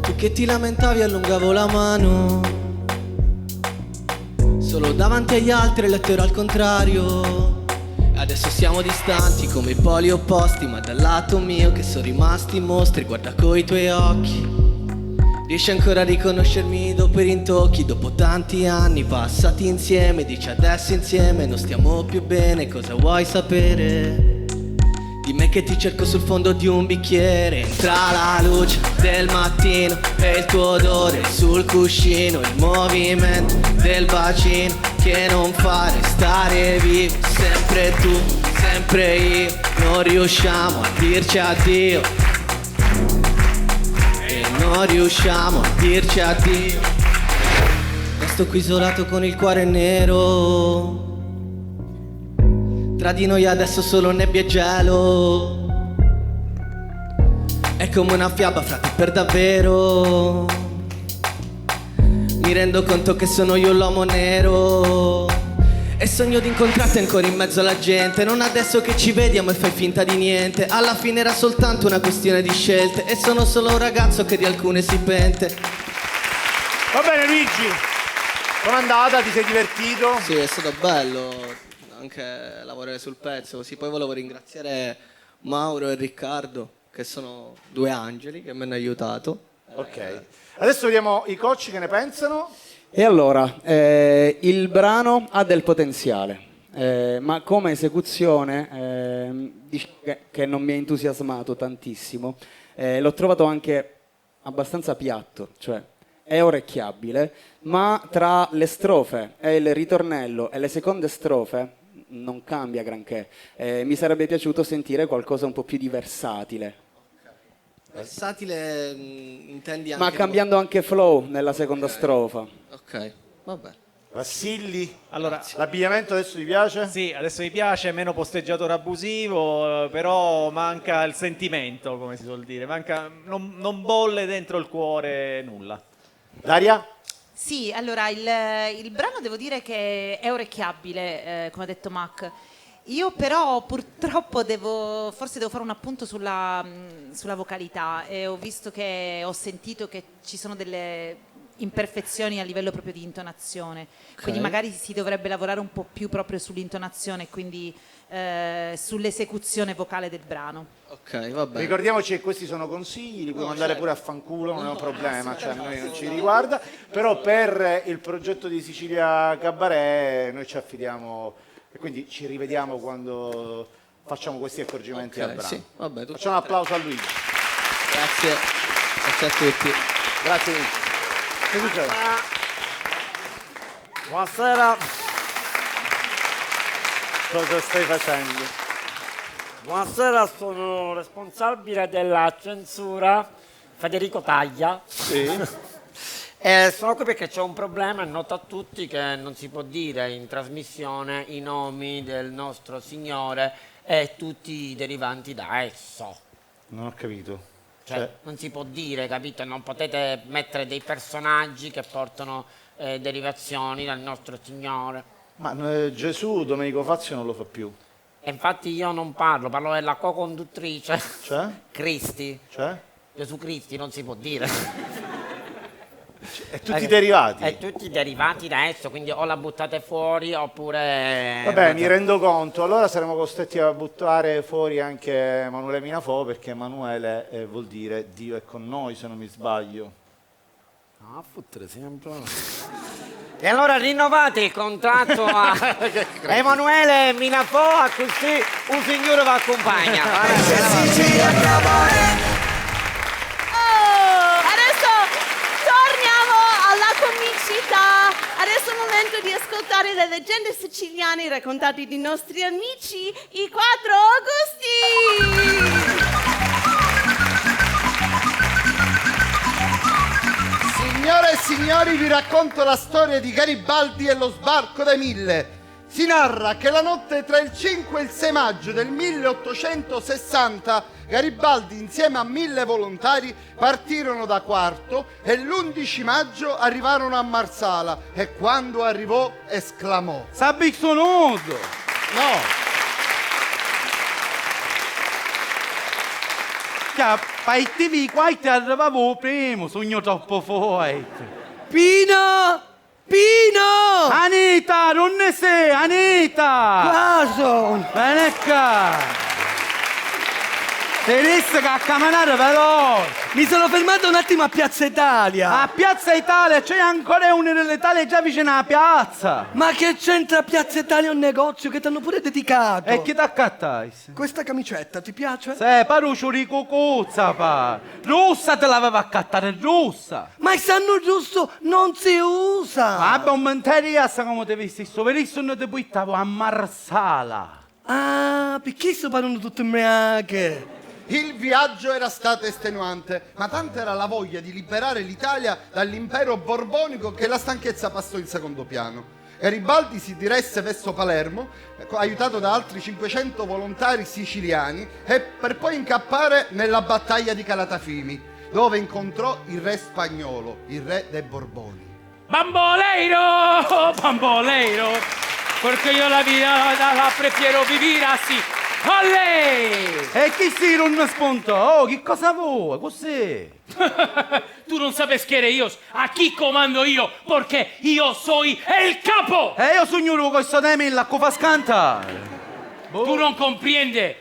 Tu che ti lamentavi allungavo la mano, solo davanti agli altri lettero al contrario. Adesso siamo distanti come i poli opposti, ma dal lato mio che sono rimasti mostri. Guarda coi tuoi occhi, riesci ancora a riconoscermi dopo i rintocchi? Dopo tanti anni passati insieme, dici adesso insieme non stiamo più bene. Cosa vuoi sapere di me che ti cerco sul fondo di un bicchiere? Entra la luce del mattino e il tuo odore sul cuscino, il movimento del bacino che non fa restare vivo. Sempre tu, sempre io, non riusciamo a dirci addio, non riusciamo a dirci addio. Resto qui isolato con il cuore nero, tra di noi adesso solo nebbia e gelo. come una fiaba, frate, per davvero. Mi rendo conto che sono io l'uomo nero e sogno di incontrarti ancora in mezzo alla gente. Non adesso che ci vediamo e fai finta di niente. Alla fine era soltanto una questione di scelte e sono solo un ragazzo che di alcune si pente. Va bene Luigi, com'è andata? Ti sei divertito? Sì, è stato bello anche lavorare sul pezzo così. Poi volevo ringraziare Mauro e Riccardo, che sono due angeli che mi hanno aiutato. Ok, adesso vediamo i coach che ne pensano. E allora, il brano ha del potenziale, ma come esecuzione diciamo che non mi ha entusiasmato tantissimo. L'ho trovato anche abbastanza piatto, cioè è orecchiabile, ma tra le strofe e il ritornello e le seconde strofe non cambia granché. Mi sarebbe piaciuto sentire qualcosa un po' più di versatile. Versatile intendi anche... Ma cambiando anche flow nella seconda strofa. Ok, vabbè. Vassilli, allora, l'abbigliamento adesso ti piace? Sì, adesso mi piace, meno posteggiatore abusivo, però manca il sentimento, come si suol dire, manca, non bolle dentro il cuore nulla. Daria? Sì, allora il brano devo dire che è orecchiabile, come ha detto Mac. Io però purtroppo forse devo fare un appunto sulla vocalità e ho sentito che ci sono delle imperfezioni a livello proprio di intonazione, quindi magari si dovrebbe lavorare un po' più proprio sull'intonazione, quindi sull'esecuzione vocale del brano. Ok, va bene. Ricordiamoci che questi sono consigli, li puoi mandare pure a fanculo, non è un problema, cioè a noi non ci riguarda, però per il progetto di Sicilia Cabaret noi ci affidiamo e quindi ci rivediamo quando facciamo questi accorgimenti al brano. Sì, vabbè, facciamo un applauso a Luigi. Grazie a tutti. Grazie Luigi. Che succede? Buonasera. Cosa stai facendo? Buonasera, sono responsabile della censura, Federico Taglia. Sì. Sono qui perché c'è un problema, è noto a tutti che non si può dire in trasmissione i nomi del nostro Signore e tutti i derivanti da esso. Non ho capito. Cioè, non si può dire, capito? Non potete mettere dei personaggi che portano derivazioni dal nostro Signore. Ma Gesù, Domenico Fazio non lo fa più. E infatti io non parlo della co-conduttrice. Cioè? Cristi. Cioè? Gesù Cristi non si può dire. E tutti derivati? E tutti derivati da esso, quindi o la buttate fuori oppure... Vabbè, mi rendo conto, allora saremo costretti a buttare fuori anche Emanuele Minafò, perché Emanuele vuol dire Dio è con noi, se non mi sbaglio. Ah, fottere sempre. E allora rinnovate il contratto a Emanuele Minafò, così un signore va accompagna. Adesso è il momento di ascoltare le leggende siciliane raccontate dai nostri amici, i 4 Augusti! Signore e signori, vi racconto la storia di Garibaldi e lo sbarco dei 1000. Si narra che la notte tra il 5 e il 6 maggio del 1860 Garibaldi insieme a 1000 volontari partirono da Quarto e l'11 maggio arrivarono a Marsala e quando arrivò esclamò: Sabbi sono nudo! No! Fai TV qua ti arrivavo prima, sogno troppo forte. Pino! Pino! Anita, non ne sei, Anita! Cosa? Vieni qua! Sei visto che a camminare veloce! Mi sono fermato un attimo a Piazza Italia! A Piazza Italia c'è ancora uno dell'Italia già vicino alla piazza! Ma che c'entra a Piazza Italia un negozio che ti hanno pure dedicato? E chi ti accattai? Questa camicetta ti piace? Sì, paruccio di cucuzza, pa! Russa te l'aveva accattata, russa! Ma il sanno giusto non si usa! Vabbè, un menteria come ti visti, sto verissimo non ti buttavo a Marsala! Ah, perché sto parlando tutte ubriache? Il viaggio era stato estenuante, ma tanta era la voglia di liberare l'Italia dall'impero borbonico che la stanchezza passò in secondo piano. Garibaldi si diresse verso Palermo, aiutato da altri 500 volontari siciliani, e per poi incappare nella battaglia di Calatafimi, dove incontrò il re spagnolo, il re dei Borboni. Bamboleiro, bamboleiro, perché io la vida la prefiero vivere así. Olè! E chi si non spunta? Oh, che cosa vuoi? Cos'è? Tu non sapes che io a chi comando io, perché io soy el capo! E io sogno questo temi la fa scantare. Tu non compreende!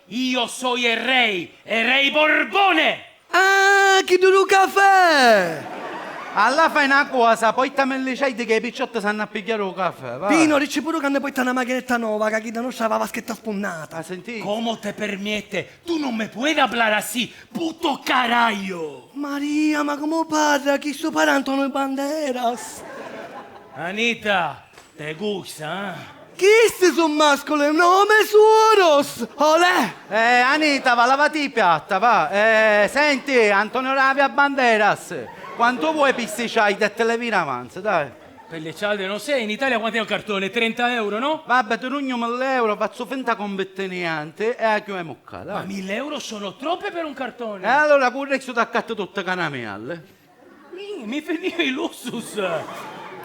Io soy el rey Borbone! Ah, chi tu caffè! Alla fai una cosa, poi te me le c'hai che i picciotti sanno a pigliare il caffè, va? Pino, dici pure che hanno poi una macchinetta nuova, che chi da noi c'aveva la vaschetta spunnata. Ah, senti? ¿Cómo te permette? Tu non me puoi hablar así, puto carajo! Maria, ma come parla? Chi sto parlando noi banderas? Anita, te gusta, eh? Chi sti sono mascoli? Nome suoros! Olè! Anita, va lavati i piatta, va. Senti, Antonio Ravia Banderas, quanto vuoi pisticciai te le vira avanza, dai. Per le cialde non sei, in Italia quanto è un cartone? 30 euro, no? Vabbè, tu non 1.000 euro, faccio finta convetteniante e a chi è mucca, dai. Ma 1.000 euro sono troppe per un cartone. E allora corretto ti accatto tutte caramelle. Mi finiva il lussus.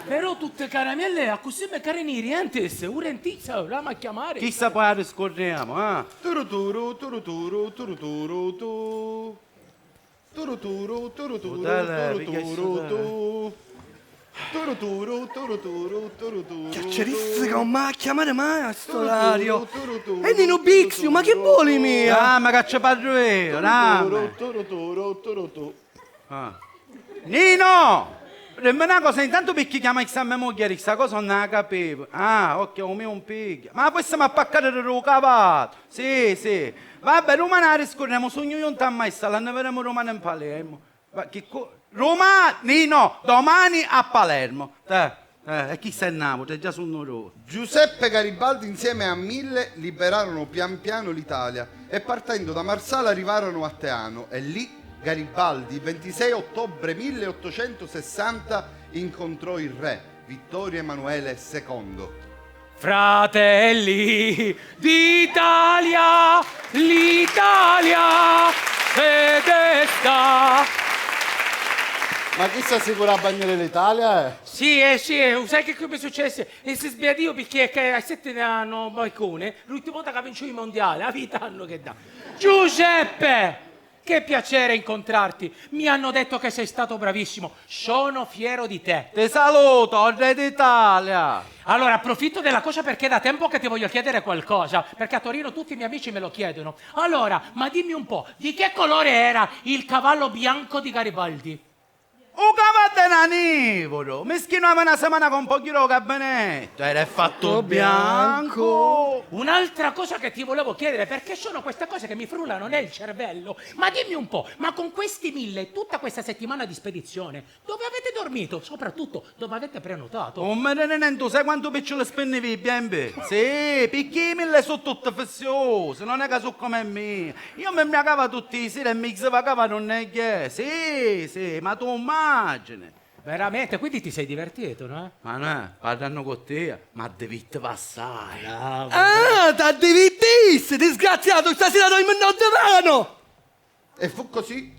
Però tutte caramelle a così me carinierientes, urentizza, la ma chiamare. Chissà poi riscorriamo, ah. Turuturu, turuturu, turuturu, tu. Turuturu, turuturu, turuturu, turuturu, turuturu, turuturu. Chiacchieristica, non mi va a chiamare mai a sto orario. E Nino Bixio, ma che vuoi mia? Ah, ma caccia parlo io, Nino! Dimmi una cosa, intanto perché chiama X a mia moglie, questa cosa non la capivo. Ah, ok, come un picchio. Ma questo mi ha paccato il cavato. Sì. Vabbè, Roma riscorriamo, sogno io non t'ha mai stato, ne vedremo Roma in Palermo. Roma, Nino, domani a Palermo. E chi sei nato? C'è già su un Giuseppe Garibaldi insieme a 1000 liberarono pian piano l'Italia e partendo da Marsala arrivarono a Teano e lì Garibaldi, il 26 ottobre 1860, incontrò il re Vittorio Emanuele II. Fratelli d'Italia, l'Italia è desta. Ma chi si assicura a bagnare l'Italia? Sì, sai che come è successo? E si sbiadio perché a 7 anni balcone, l'ultima volta che ha vinto il mondiale, a vita hanno che dà. Giuseppe! Che piacere incontrarti. Mi hanno detto che sei stato bravissimo. Sono fiero di te. Ti saluto, re d'Italia. Allora, approfitto della cosa perché è da tempo che ti voglio chiedere qualcosa. Perché a Torino tutti i miei amici me lo chiedono. Allora, ma dimmi un po', di che colore era il cavallo bianco di Garibaldi? Un cavallo nanivoro, mi schinava una settimana con un po' di gabinetto, era fatto bianco. Un'altra cosa che ti volevo chiedere, perché sono queste cose che mi frullano nel cervello, ma dimmi un po', ma con questi 1000, tutta questa settimana di spedizione, dove avete dormito? Soprattutto, dove avete prenotato? Oh, ma tu sai quanto piccolo spennevi, bianbe? Sì, perché 1000 sono tutte feziose, non è che sono come me. Io mi cagavo tutti i sera e mi vagava non è che. Sì, ma tu immagini. Veramente? Quindi ti sei divertito, no? Ma no, parlano con te, ma devi passare. Bravo. Ah, t'ha divertito, disgraziato, stasera dormi in divano! E fu così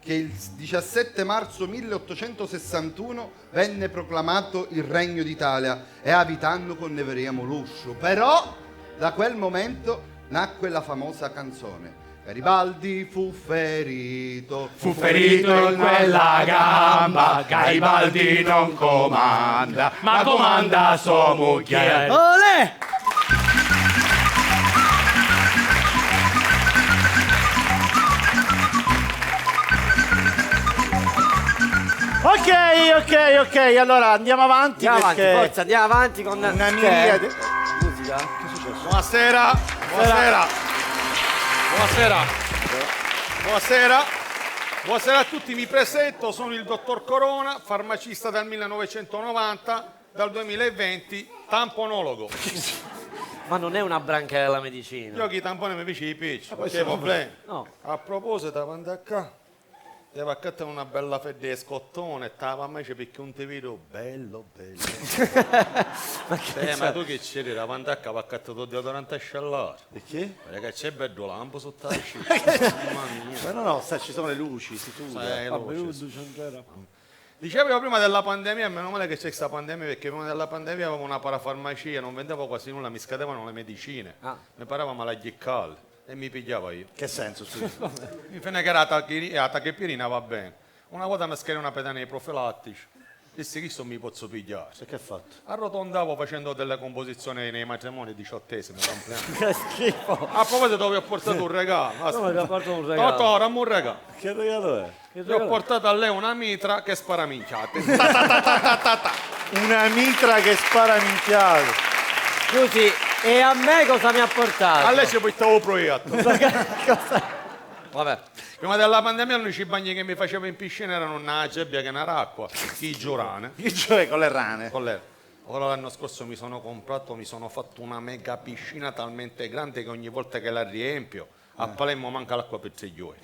che il 17 marzo 1861 venne proclamato il Regno d'Italia e abitando conneveremo l'uscio. Però da quel momento nacque la famosa canzone. Garibaldi fu ferito in quella gamba, Garibaldi non comanda, ma comanda sua moglie. Olè! Ok, allora andiamo avanti. Forza, andiamo avanti con una miriade. Musica. Che è successo? Buonasera a tutti, mi presento, sono il dottor Corona, farmacista dal 1990, dal 2020 tamponologo. Ma non è una branca della medicina. Io chi tampone mi piace i picci, che problemi. No. A proposito, quando qua, Devo accattare una bella fetta di scottone, a me c'è perché un te vedo bello. Ma tu che c'eri davanti a capo accattato deodorante asciallare? Perché? Perché c'è bello lampo sotto la scia. Ma no, ci sono le luci, si tu. Dicevo prima della pandemia, meno male che c'è questa pandemia, perché prima della pandemia avevo una parafarmacia, non vendevo quasi nulla, mi scadevano le medicine, mi pareva malagliccale e mi pigliava io. Che senso? Mi fine che era la tachipirina va bene. Una volta mi scarica una pedana di profilattici, dissi che non mi posso pigliare. E che ha fatto? Arrotondavo facendo delle composizioni nei matrimoni 18esimi compleanno. Che schifo. A proposito vi ho portato un regalo. Come ti ha portato un regalo? Dottore, un regalo. Che regalo è? Gli ho portato a lei una mitra che spara minchiate. Una mitra che spara minchiate. Scusi, e a me cosa mi ha portato? A lei ci portavo proietto. Vabbè. Prima della pandemia l'unici bagni che mi facevo in piscina erano una gebbia che era acqua, i giurane. Con le rane. Con le... Ora l'anno scorso mi sono fatto una mega piscina talmente grande che ogni volta che la riempio a Palermo manca l'acqua per 6 giorni.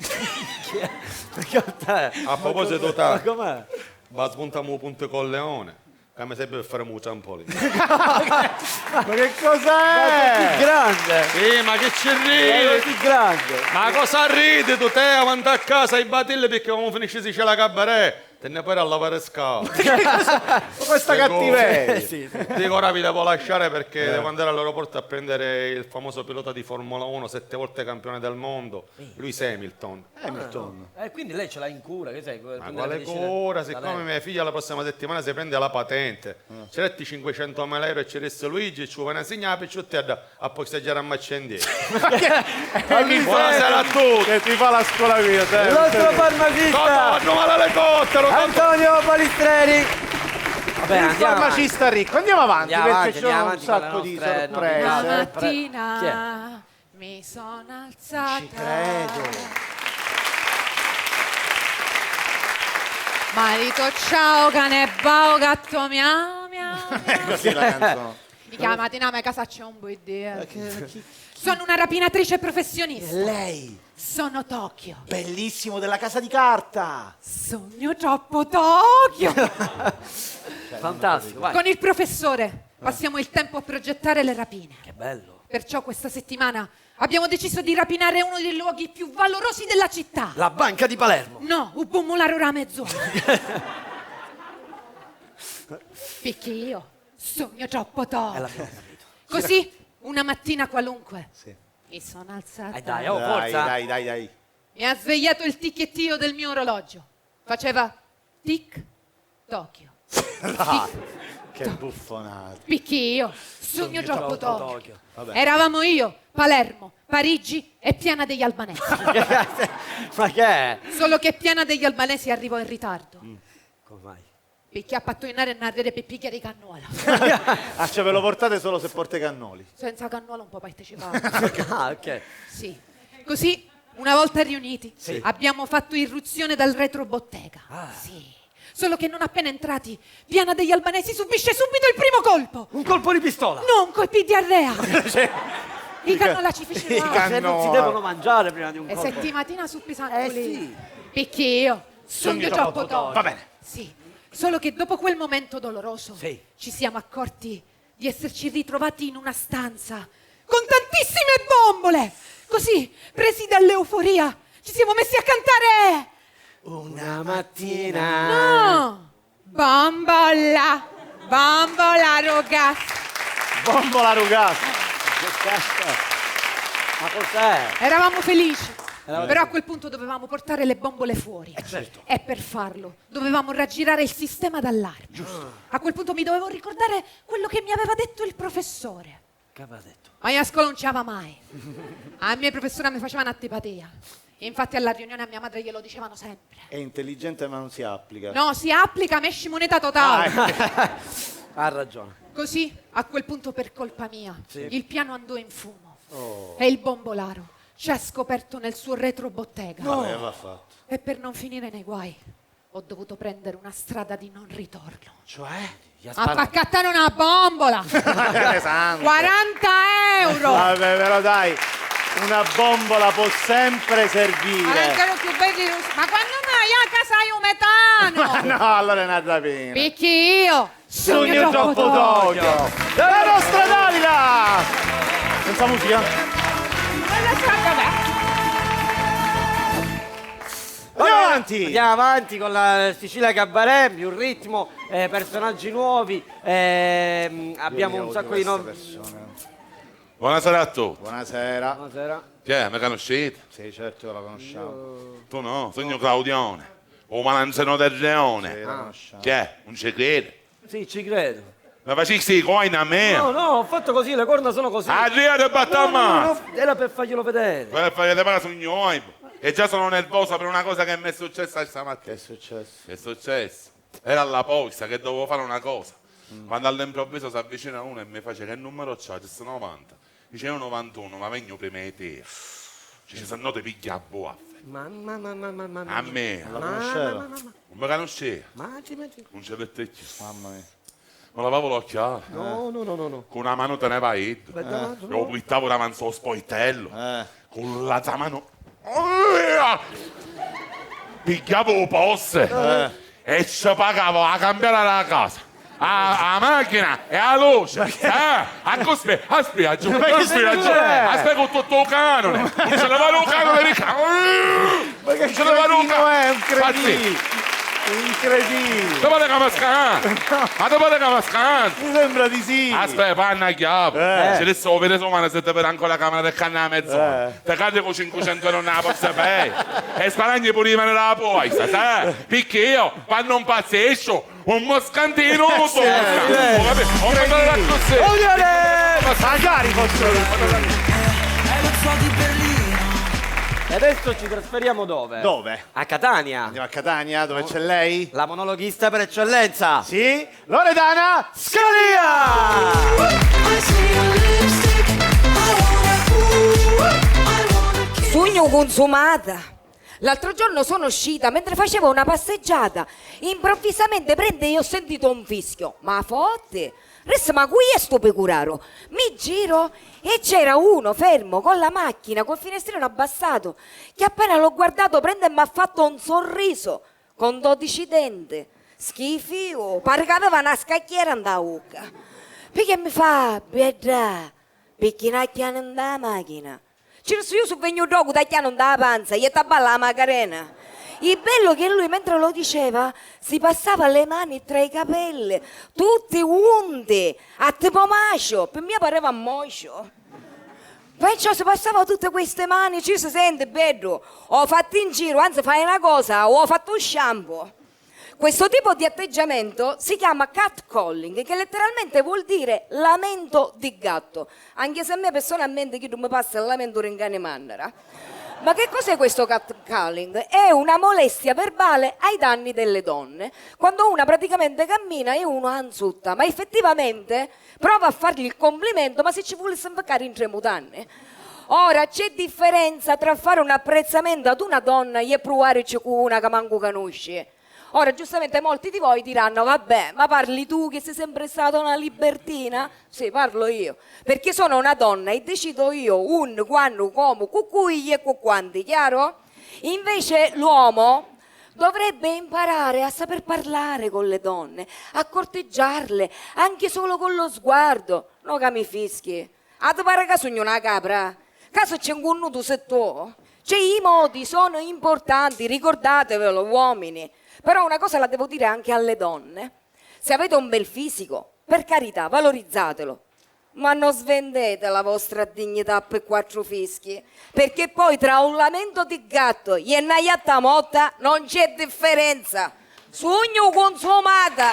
A proposito Ma com'è? va spuntamo Punto Colleone. Che mi serve per fare un trampolino. Ma che cos'è? Grande! Sì, ma che ci ridi? Così grande! Ma cosa ridi tu te avanti a casa i batilli perché quando finisce si c'è la cabaret? Te ne poi a lavare scala. Questa cattiveria. Dico ora vi devo lasciare perché devo andare all'aeroporto a prendere il famoso pilota di Formula 1, 7 volte campione del mondo, Lewis Hamilton. Quindi lei ce l'ha in cura, che sai? Ma quale cura? Siccome mia figlia la prossima settimana si prende la patente, ci retti 500.000 euro e ci resta Luigi, ci vuole insegnare per ciò a posteggiare a Maccendieri. Buonasera a tutti. Che ti fa la scuola via, te. Il nostro farmacista! Torno all'elicottero! Antonio Palistreri! Vabbè, Il farmacista ricco, andiamo avanti perché ci sono un avanti sacco di sorprese. La Chi mattina mi sono alzata. Ci credo. Marito ciao, cane bao, gatto miau miau. Così la canzone. Mi chiama Dinamo, casa c'è un buon idea. Sono una rapinatrice professionista. Lei, Sono Tokyo. bellissimo, della casa di carta. Sogno troppo Tokyo. Fantastico, vai. Con il professore passiamo il tempo a progettare le rapine. Che bello. Perciò questa settimana abbiamo deciso di rapinare uno dei luoghi più valorosi della città. La banca di Palermo. No, un pomolaro ramezzone. Perché io sogno troppo Tokyo. Così, una mattina qualunque, mi sono alzata. Dai, forza. Dai. Mi ha svegliato il ticchettio del mio orologio. Faceva tic Tokyo. Che buffonata. Perché io sogno troppo Tokyo. Vabbè. Eravamo io, Palermo, Parigi e Piana degli Albanesi. Ma che è? Solo che Piana degli Albanesi arrivò in ritardo. Come mai? Perché a pattuinare e narrere per picchiare i cannuola. Ce ve lo portate solo se porte i cannoli. Senza cannuola un po' partecipavo. Ok. Sì. Così, una volta riuniti, abbiamo fatto irruzione dal retrobottega. Sì. Solo che non appena entrati, Piana degli Albanesi subisce subito il primo colpo. Un colpo di pistola. Non colpi diarrea. I cannola ci fecero male. Non si devono mangiare prima di un E colpo. settimatina su pesantoli. Perché io sogno troppo Tokyo. Va bene. Sì. Solo che dopo quel momento doloroso ci siamo accorti di esserci ritrovati in una stanza con tantissime bombole. Così, presi dall'euforia, ci siamo messi a cantare. Una mattina. No! Bombola! Bombola ragazzi! Bombola rugazza. Che cazzo? Ma cos'è? Eravamo felici. Però a quel punto dovevamo portare le bombole fuori. Certo. E per farlo dovevamo raggirare il sistema d'allarme. A quel punto mi dovevo ricordare quello che mi aveva detto il professore. Che aveva detto? Ma io a scuola non ci andava mai. A me i professori mi facevano antipatia. Infatti alla riunione a mia madre glielo dicevano sempre. È intelligente ma non si applica. No, si applica, mesci moneta totale. Ha ragione. Così, a quel punto per colpa mia, Sì. il piano andò in fumo. E il bombolaro ci ha scoperto nel suo retrobottega. Vabbè, va fatto. E per non finire nei guai, ho dovuto prendere una strada di non ritorno. Cioè? A paccattare una bombola! 40 euro! Vabbè, però dai. Una bombola può sempre servire. Anche lo più bello. Ma quando mai a casa hai un metano? No, allora è una rapina. Picchi io. Sogno troppo Tokyo. La nostra Dalila. Senza musica. Andiamo avanti! Andiamo avanti con la Sicilia Cabaret, più ritmo, personaggi nuovi, abbiamo un sacco di nomi. Buonasera a tutti. Buonasera. Buonasera. Chi è? Mi conoscete? Sì, certo che la conosciamo. Tu no? Sogno Claudione. O Malanzano del Leone. Sì, la conosciamo. Chi è? Non ci crede? Sì, ci credo. Ma facessi i coin a me? No, no, ho fatto così, le corna sono così. Arrivate e batta a mano. Era per farglielo vedere. Per fare le parole sogno oibo. E già sono nervoso per una cosa che mi è successa stamattina. Che è successo? Che è successo? Era alla posta che dovevo fare una cosa. Quando all'improvviso si avvicina uno e mi face che numero c'ha? C'è 90. Dicevo 91, ma vengo prima di te. Ci sono te piglia a buaffe. Ma. A me. La conosceva? Non mi conosceva. Ma. Non c'è vecchio. Mamma mia. Non lavavo l'occhiale. No. Con una mano teneva Ed. Lo buttavo davanti allo spoitello. Con l'altra mano. Pigliavo le posse. E ci pagavo a cambiare la casa. A macchina e a luce. A spiaggia. Aspetta con tutto il canone. Non ce l'aveva un canone di Ma che ce l'aveva un cretino è, un cretino. Incredibile. Dove le mascate? Ma dove le mascate? Mi sembra di sì. Aspetta, panna a chiave. Se adesso ho vedo umano se te per ancora la camera del canna a mezz'ora. Te cade con 500 euro nella posta pay. E sparagni pure rimanere la posta, sai? Perché io, quando non pazzesco, un moscantino lo so. Ho mandato la così. Magari posso. E adesso ci trasferiamo dove? Dove? A Catania. Andiamo a Catania, dove c'è lei? La monologhista per eccellenza. Sì, Loredana Scalia! Sogno consumata. L'altro giorno sono uscita mentre facevo una passeggiata. Improvvisamente prende e ho sentito un fischio. Ma forte! Resta, ma qui è sto pecuraro. Mi giro e c'era uno fermo con la macchina, col finestrino abbassato, che appena l'ho guardato prende e mi ha fatto un sorriso con 12 denti. Schifio, pare che aveva una scacchiera in bocca. Perché mi fa, bedda, perché non chiano da macchina. Io sono venuto dopo da chiano da panza, e sta balla la Macarena. Il bello che lui mentre lo diceva si passava le mani tra i capelli, tutti unti, a tipo macio, per me pareva mocio. Perciò si passava tutte queste mani, ci si sente bello, ho fatto in giro, anzi fai una cosa, ho fatto un shampoo. Questo tipo di atteggiamento si chiama catcalling, che letteralmente vuol dire lamento di gatto, anche se a me personalmente chi non mi passa il lamento ringane mannera. Ma che cos'è questo catcalling? È una molestia verbale ai danni delle donne. Quando una praticamente cammina e uno anzutta, ma effettivamente prova a fargli il complimento, ma se ci volesse invaccare in 3 mutanne. Ora, c'è differenza tra fare un apprezzamento ad una donna e provarci con una che manco conosci. Ora, giustamente molti di voi diranno, vabbè, ma parli tu che sei sempre stata una libertina? Sì, parlo io, perché sono una donna e decido io un, quando, come, con cui e con quanti, chiaro? Invece l'uomo dovrebbe imparare a saper parlare con le donne, a corteggiarle, anche solo con lo sguardo, no che mi fischi. A te pare che sogno una capra? Caso c'è un nudo se tu? Cioè i modi sono importanti, ricordatevelo uomini. Però una cosa la devo dire anche alle donne. Se avete un bel fisico, per carità, valorizzatelo. Ma non svendete la vostra dignità per 4 fischi. Perché poi tra un lamento di gatto e una iatta motta non c'è differenza. Sogno consumata.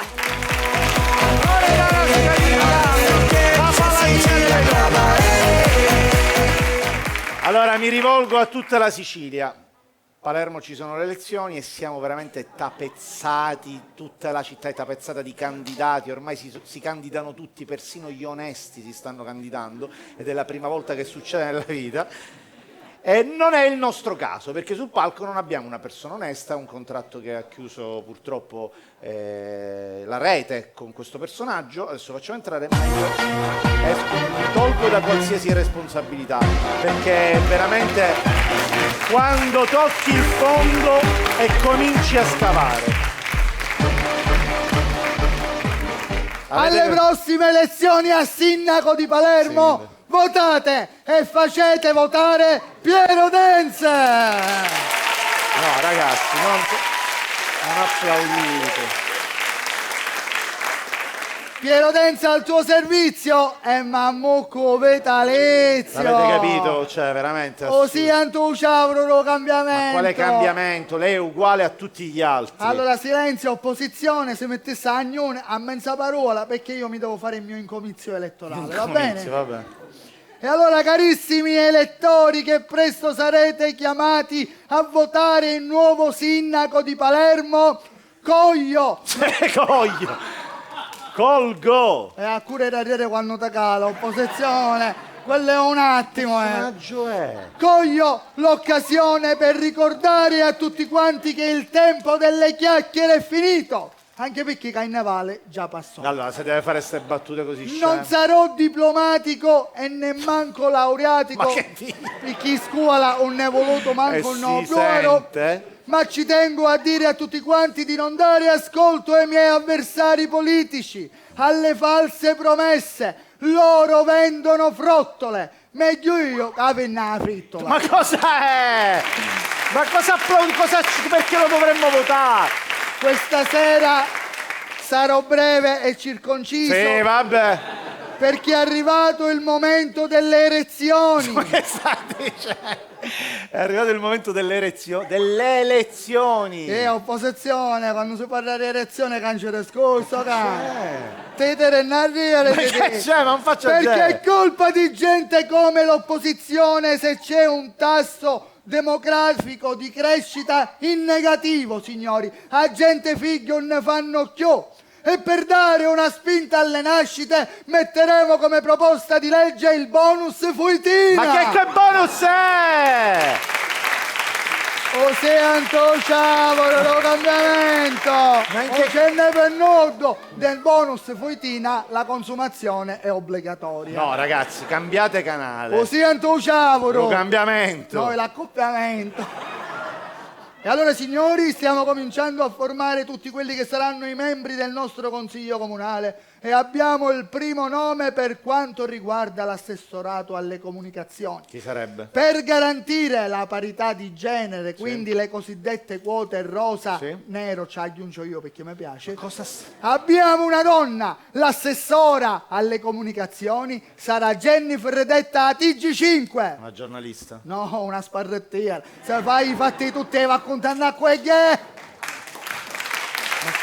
Allora mi rivolgo a tutta la Sicilia. Palermo ci sono le elezioni e siamo veramente tapezzati, tutta la città è tapezzata di candidati, ormai si candidano tutti, persino gli onesti si stanno candidando ed è la prima volta che succede nella vita. Non è il nostro caso, perché sul palco non abbiamo una persona onesta, un contratto che ha chiuso purtroppo la rete con questo personaggio. Adesso facciamo entrare, ma io mi tolgo da qualsiasi responsabilità, perché veramente quando tocchi il fondo e cominci a scavare. Alle prossime elezioni a sindaco di Palermo, votate e facete votare Piero Denze! No, ragazzi, non applaudite. Piero Denze al tuo servizio e mammucco Vetalizio. Avete capito? Cioè, veramente. Così tu lo cambiamento. Ma quale cambiamento? Lei è uguale a tutti gli altri. Allora, silenzio, opposizione, se mettesse a Agnone a mezza parola, perché io mi devo fare il mio incomizio elettorale, va bene? Vabbè. E allora, carissimi elettori, che presto sarete chiamati a votare il nuovo sindaco di Palermo, Coglio. Coglio. Colgo! E a cura da dire quando ti cala, opposizione, quello è un attimo, Coglio l'occasione per ricordare a tutti quanti che il tempo delle chiacchiere è finito, anche perché Carnevale già passò. Allora, se deve fare queste battute così Non sarò diplomatico e nemmanco laureatico, Ma che perché scuola non ne è voluto manco il noblero. Ma ci tengo a dire a tutti quanti di non dare ascolto ai miei avversari politici, alle false promesse. Loro vendono frottole, meglio io che venna frittola. Ma cosa è? Ma cosa perché lo dovremmo votare? Questa sera sarò breve e circonciso. Sì, vabbè. Perché è arrivato il momento delle erezioni. Ma che sta dicendo? È arrivato il momento delle elezioni. Opposizione, quando si parla di erezione cancere scorso, tetere narriere. Ma che c'è? Ma non faccio Perché è colpa di gente come l'opposizione se c'è un tasso demografico di crescita in negativo, signori. A gente figlio ne fanno chiù. E per dare una spinta alle nascite metteremo come proposta di legge il bonus Fuitina. Ma che bonus è? Oseanto ciavolo, lo cambiamento. O ce n'è per nudo. Del bonus Fuitina la consumazione è obbligatoria. No, ragazzi, cambiate canale. Oseanto ciavolo. Lo cambiamento. No, l'accoppiamento. E allora, signori, stiamo cominciando a formare tutti quelli che saranno i membri del nostro consiglio comunale e abbiamo il primo nome per quanto riguarda l'assessorato alle comunicazioni. Chi sarebbe? Per garantire la parità di genere, quindi le cosiddette quote rosa, nero, ci aggiungo io perché mi piace. Abbiamo una donna, l'assessora alle comunicazioni sarà Jennifer detta a TG5. Una giornalista. No, una sparrettiera. Se fai i fatti tutti va contando a quelle.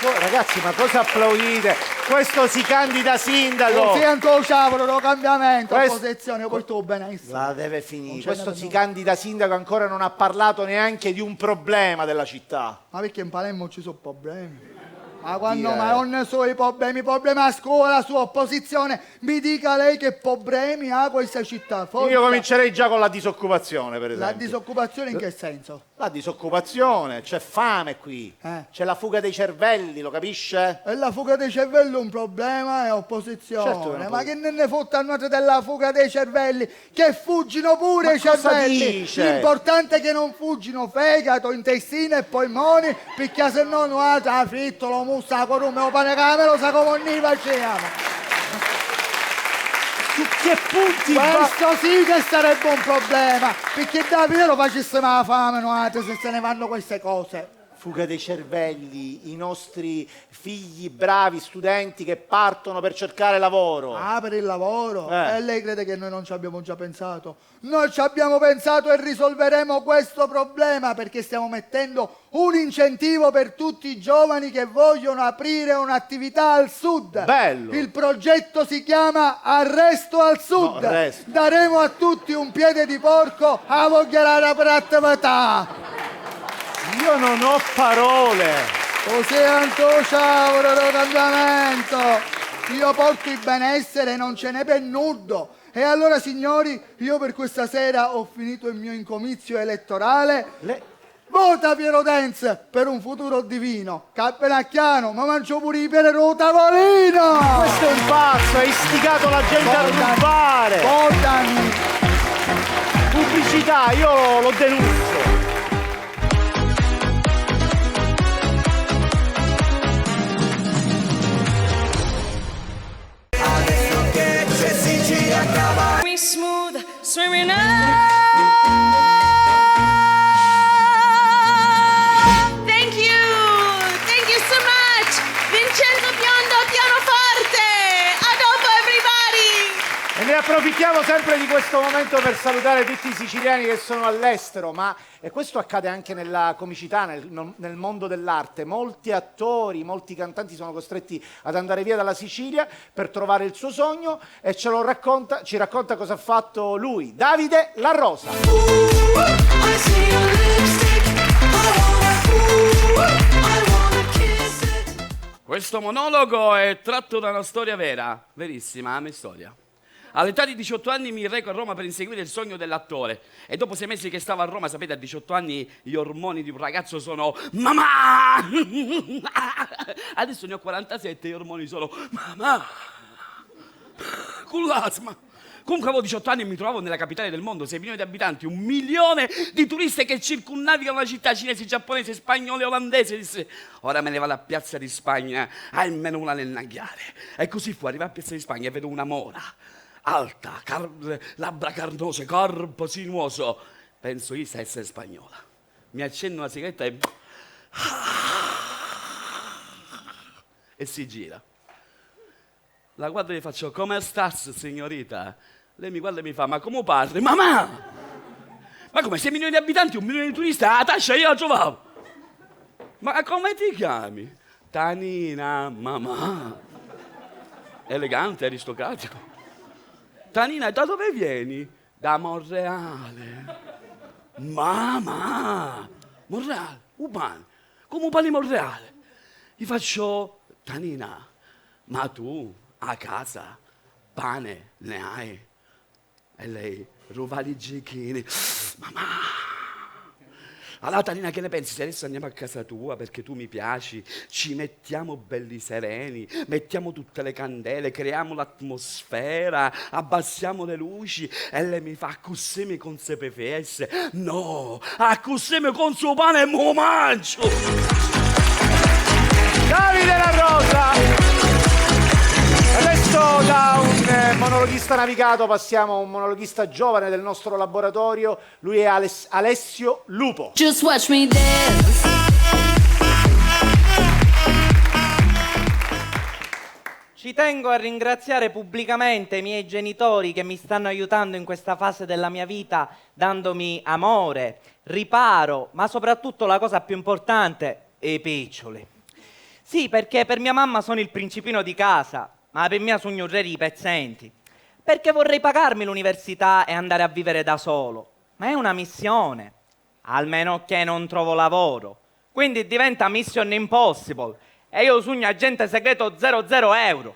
Ragazzi, ma cosa applaudite? Questo si candida sindaco. Sento ciavolo, lo cambiamento, opposizione, poi tu benissimo. La deve finire. Questo si candida sindaco, ancora non ha parlato neanche di un problema della città. Ma perché in Palermo ci sono problemi? Ma quando ma non so i problemi a scuola, su opposizione, mi dica lei che problemi ha questa città. Forza. Io comincerei già con la disoccupazione, per esempio. La disoccupazione in che senso? La disoccupazione, c'è fame qui, c'è la fuga dei cervelli, lo capisce? E la fuga dei cervelli è un problema, è opposizione. Certo, ma che ne fottano della fuga dei cervelli? Che fuggino pure i cervelli. Dice? L'importante è che non fuggino fegato, intestino e polmoni, perché se no non ha fritto, lo mussa, corume, o pane camero, sa come ne facciamo. Su che punti questo sì che sarebbe un problema, perché Davide lo facessimo la fame se se ne vanno queste cose. Fuga dei cervelli, i nostri figli bravi studenti che partono per cercare lavoro. Ah, per il lavoro? E lei crede che noi non ci abbiamo già pensato? Noi ci abbiamo pensato e risolveremo questo problema perché stiamo mettendo un incentivo per tutti i giovani che vogliono aprire un'attività al sud. Bello! Il progetto si chiama Arresto al Sud. No, arresto. Daremo a tutti un piede di porco a vogliare per attività. Io non ho parole. Oseanto ciao, cambiamento. Io porto il benessere, non ce n'è per nudo. E allora, signori, io per questa sera ho finito il mio incomizio elettorale. Vota Piero Denz per un futuro divino. Cappenacchiano, ma mangio pure i pere ro tavolino! Questo è un pazzo, ha istigato la gente a rubare! Votami! Pubblicità, io lo denuncio! Smooth, swimming up. Thank you so much. Vincenzo Biondo, pianoforte. A dopo, everybody. E ne approfittiamo sempre di questo momento per salutare tutti i siciliani che sono all'estero, ma e questo accade anche nella comicità, nel mondo dell'arte. Molti attori, molti cantanti sono costretti ad andare via dalla Sicilia per trovare il suo sogno e ci racconta cosa ha fatto lui, Davide La Rosa. Questo monologo è tratto da una storia vera, verissima, la mia storia. All'età di 18 anni mi reco a Roma per inseguire il sogno dell'attore e dopo 6 mesi che stavo a Roma, sapete, a 18 anni gli ormoni di un ragazzo sono mamma! Adesso ne ho 47 e gli ormoni sono mamma! Con l'asma! Comunque avevo 18 anni e mi trovavo nella capitale del mondo, 6 milioni di abitanti, 1 milione di turisti che circumnavigano la città, cinesi, giapponesi, spagnoli, olandesi. Disse, ora me ne vado a Piazza di Spagna, almeno una nel nanghiare. E così fu, arrivo a Piazza di Spagna e vedo una mora. Alta, labbra carnose, corpo sinuoso. Penso io sa essere spagnola. Mi accendo una sigaretta e si gira. La guardo e gli faccio, come stas, signorita? Lei mi guarda e mi fa, ma come parli? Mamma! Ma come, 6 milioni di abitanti, 1 milione di turisti, la tascia io la trovavo. Ma come ti chiami? Tanina, mamma. Elegante, aristocratico. Tanina, da dove vieni? Da Monreale. Mamma! Monreale, umano. Come un pane Monreale. Gli faccio, Tanina, ma tu a casa pane ne hai? E lei, ruvali giochini. Mamma! Allora Tanina, che ne pensi? Se adesso andiamo a casa tua perché tu mi piaci, ci mettiamo belli sereni, mettiamo tutte le candele, creiamo l'atmosfera, abbassiamo le luci e lei mi fa accussemi con se prefesse. No, accussemi con suo pane e mo mangio. Davide La Rosa! Adesso da un monologhista navigato passiamo a un monologhista giovane del nostro laboratorio, lui è Alessio Lupo. Just watch me dance. Ci tengo a ringraziare pubblicamente i miei genitori che mi stanno aiutando in questa fase della mia vita, dandomi amore, riparo, ma soprattutto la cosa più importante, i piccioli. Sì, perché per mia mamma sono il principino di casa, ma per mia sogno re i pezzenti. Perché vorrei pagarmi l'università e andare a vivere da solo. Ma è una missione, almeno che non trovo lavoro. Quindi diventa mission impossible. E io sogno agente segreto 00 euro.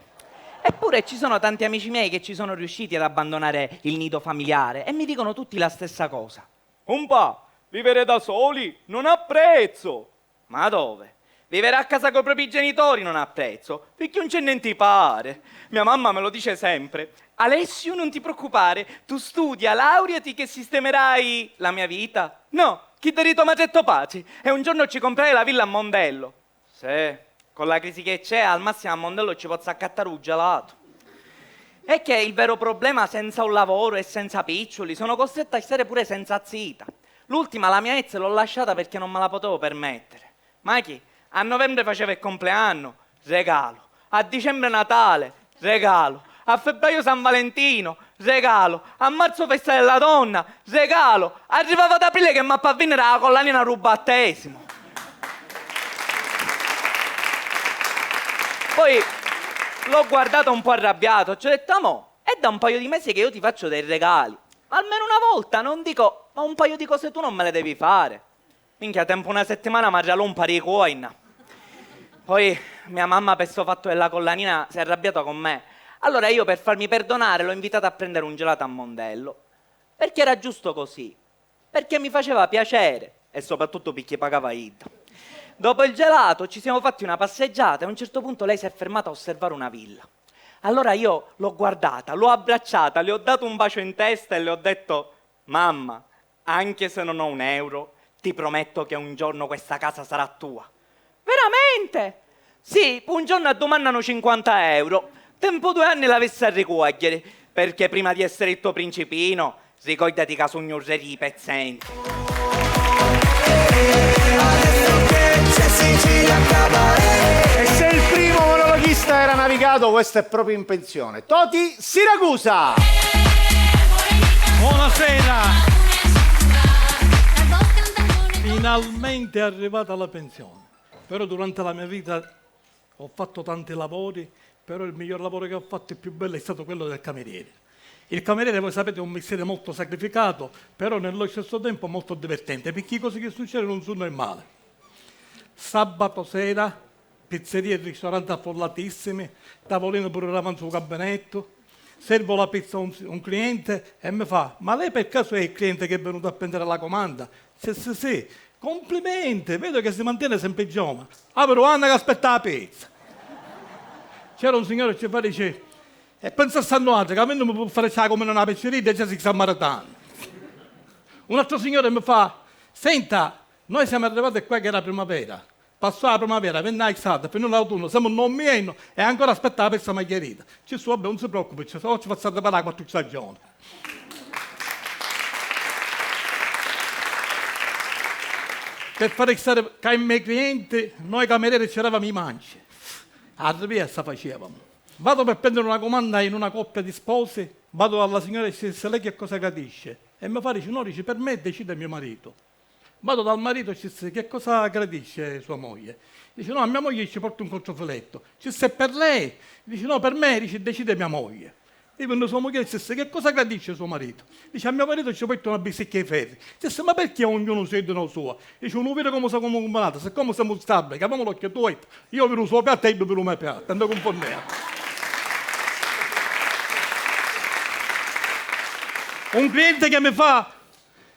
Eppure ci sono tanti amici miei che ci sono riusciti ad abbandonare il nido familiare e mi dicono tutti la stessa cosa. Un po', vivere da soli non ha prezzo. Ma dove? Vivere a casa con i propri genitori non ha prezzo, perché non c'è niente pare. Mia mamma me lo dice sempre. Alessio, non ti preoccupare, tu studia, laureati che sistemerai la mia vita. No, chi ti ritomatetto pace e un giorno ci comprerai la villa a Mondello. Sì, con la crisi che c'è, al massimo a Mondello ci posso accattare un gelato. È che il vero problema senza un lavoro e senza piccioli, sono costretta a stare pure senza zita. L'ultima, la mia ex, l'ho lasciata perché non me la potevo permettere. Ma chi? A novembre faceva il compleanno, regalo. A dicembre Natale, regalo. A febbraio San Valentino, regalo. A marzo festa della donna, regalo. Arrivava ad aprile che mi fa venire la collanina rubattesimo. Poi l'ho guardato un po' arrabbiato, ci ho detto, amò, è da un paio di mesi che io ti faccio dei regali. Almeno una volta, non dico, ma un paio di cose tu non me le devi fare. Minchia, tempo una settimana mi regalò un pari di coin. Poi mia mamma per sto fatto della collanina si è arrabbiata con me. Allora io, per farmi perdonare, l'ho invitata a prendere un gelato a Mondello, perché era giusto così, perché mi faceva piacere e soprattutto perché pagava Ida. Dopo il gelato ci siamo fatti una passeggiata e a un certo punto lei si è fermata a osservare una villa. Allora io l'ho guardata, l'ho abbracciata, le ho dato un bacio in testa e le ho detto: mamma, anche se non ho un euro, ti prometto che un giorno questa casa sarà tua. Veramente? Sì, un giorno addomannano 50 euro. Tempo 2 anni l'avessi a ricogliere, perché prima di essere il tuo principino, ricordati che sognurreri i pezzenti. E se il primo monologhista era navigato, questo è proprio in pensione. Toti Siracusa! Buonasera! Finalmente è arrivata la pensione. Però durante la mia vita ho fatto tanti lavori, però il miglior lavoro che ho fatto, il più bello, è stato quello del cameriere. Il cameriere, voi sapete, è un mestiere molto sacrificato, però nello stesso tempo molto divertente, perché le cose che succedono non sono male. Sabato sera, pizzeria e ristoranti affollatissimi, tavolino pure davanti sul gabinetto, servo la pizza a un cliente e mi fa: ma lei per caso è il cliente che è venuto a prendere la comanda? Sì. Complimenti, vedo che si mantiene sempre giovane. Però Anna che aspetta la pizza. C'era un signore che ci fa, dice: e pensa a stanno altro, che a me non mi può fare ciò come una pizzeria e già si sta maratando. Un altro signore mi fa: senta, noi siamo arrivati qua che era primavera. Passò la primavera, venne l'estate, fino all'autunno, siamo non mieno e ancora aspetta la pezza magliarita. Ci sono, vabbè, non si preoccupi, ci facciamo preparare 4 stagioni. Per fare stare che i miei clienti, noi camerieri c'eravamo i manci. A riviesta facevamo. Vado per prendere una comanda in una coppia di sposi, vado dalla signora e dice: lei che cosa gradisce? E mi fa, dice: no, dice, per me decide mio marito. Vado dal marito e dice: che cosa gradisce sua moglie? Dice: no, a mia moglie ci porta un controfiletto. Dice: per lei? Dice: no, per me, dice, decide mia moglie. E quando sua moglie disse: che cosa gradisce suo marito? Dice: a mio marito ci porta una bistecca di ferri. Dice: ma perché ognuno sente la sua? Dice: uno vede come siamo combinati, siccome siamo stabili, che abbiamo l'occhio tuo, io vedo il suo piatto e io vedo il mio piatto, non confondiamo. Un cliente che mi fa: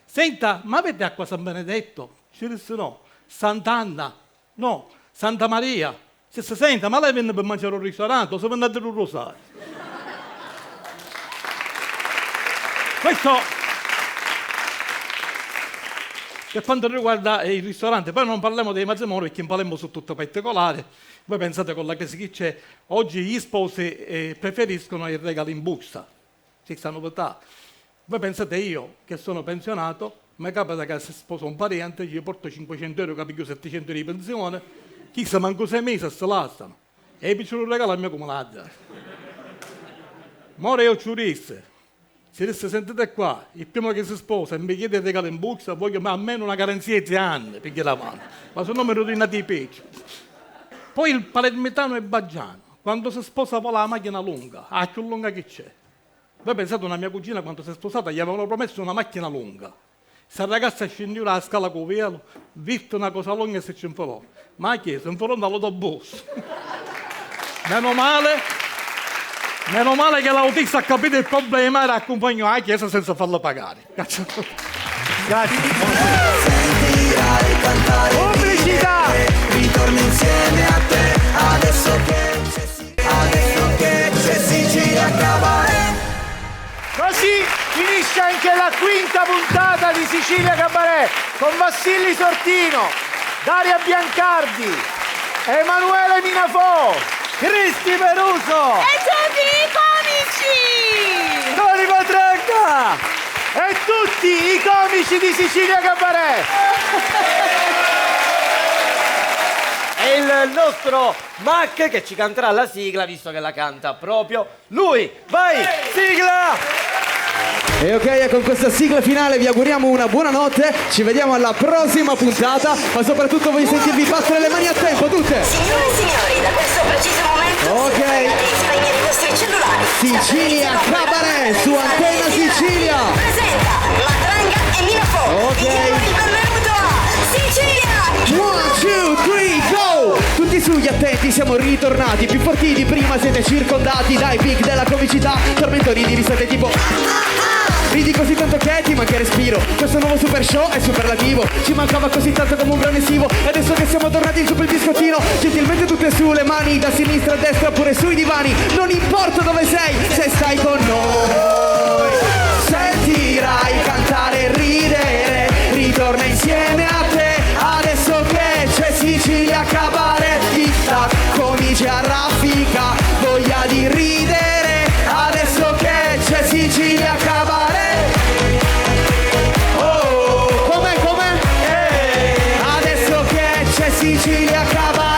senta, ma avete acqua San Benedetto? Ci disse: no. Sant'Anna? No. Santa Maria? Disse: senta, ma lei viene per mangiare un ristorante o se viene a dire un rosario? Questo per quanto riguarda il ristorante, poi non parliamo dei matrimoni perché parliamo su tutto particolare. Voi pensate con la crisi che c'è, oggi gli sposi preferiscono il regalo in busta, si stanno votando. Voi pensate, io che sono pensionato, mi capita che se sposo un parente, gli porto 500 euro, capico 700 euro di pensione, chissà manco 6 mesi se lasciano. E mi un regalo al mio comunale. Mora io giurista. Si disse: sentite qua, il primo che si sposa e mi chiede il regalo in busta, voglio almeno una garanzia di 3 anni, perché la mano. Ma se no mi rovinate i pecci. Poi il palermitano e baggiano, quando si sposa vuole la macchina lunga, la più lunga che c'è. Voi pensate, una mia cugina quando si è sposata gli avevano promesso una macchina lunga. Se la ragazza scendeva la scala con velo, visto una cosa lunga e si ci infilò. Ma che? Si infilò dall'autobus. Meno male che l'autista ha capito il problema e accompagnò la chiesa senza farlo pagare. Grazie. Pubblicità! Ritorno insieme a te, adesso che c'è Sicilia Cabaret. Così finisce anche la quinta puntata di Sicilia Cabaret con Vassilli Sortino, Daria Biancardi, Emanuele Minafò, Cristi Peruso E tutti i comici! Tony Matranga e tutti i comici di Sicilia Cabaret. E il nostro Mac che ci canterà la sigla, visto che la canta proprio lui. Vai, sigla! E ok, e con questa sigla finale vi auguriamo una buonanotte, ci vediamo alla prossima puntata, ma soprattutto voglio sentirvi battere le mani a tempo, tutte! Signore e signori, da questo preciso momento Ok. spegnere i vostri cellulari. Sicilia Cabaret su Antenna Sicilia! Presenta Matranga e Minafò. Ok. Benvenuto a Sicilia! 1, 2, 3, go! Tutti sugli attenti, Noi siamo ritornati, più forti di prima, siete circondati dai pic della comicità, tormentori di risate tipo ridi così tanto che ti manca il respiro. Questo nuovo super show è superlativo, ci mancava così tanto come un brano estivo. E adesso che siamo tornati su quel biscottino, gentilmente tutte sulle mani, da sinistra a destra oppure sui divani. Non importa dove sei, se stai con noi sentirai cantare e ridere, ritorna insieme a te. Adesso che c'è Sicilia Cabaret, tic-tac, comici a raffica, voglia di ridere. Adesso che c'è Sicilia Cabaret. Oh, com'è? Adesso che c'è Sicilia Cabaret.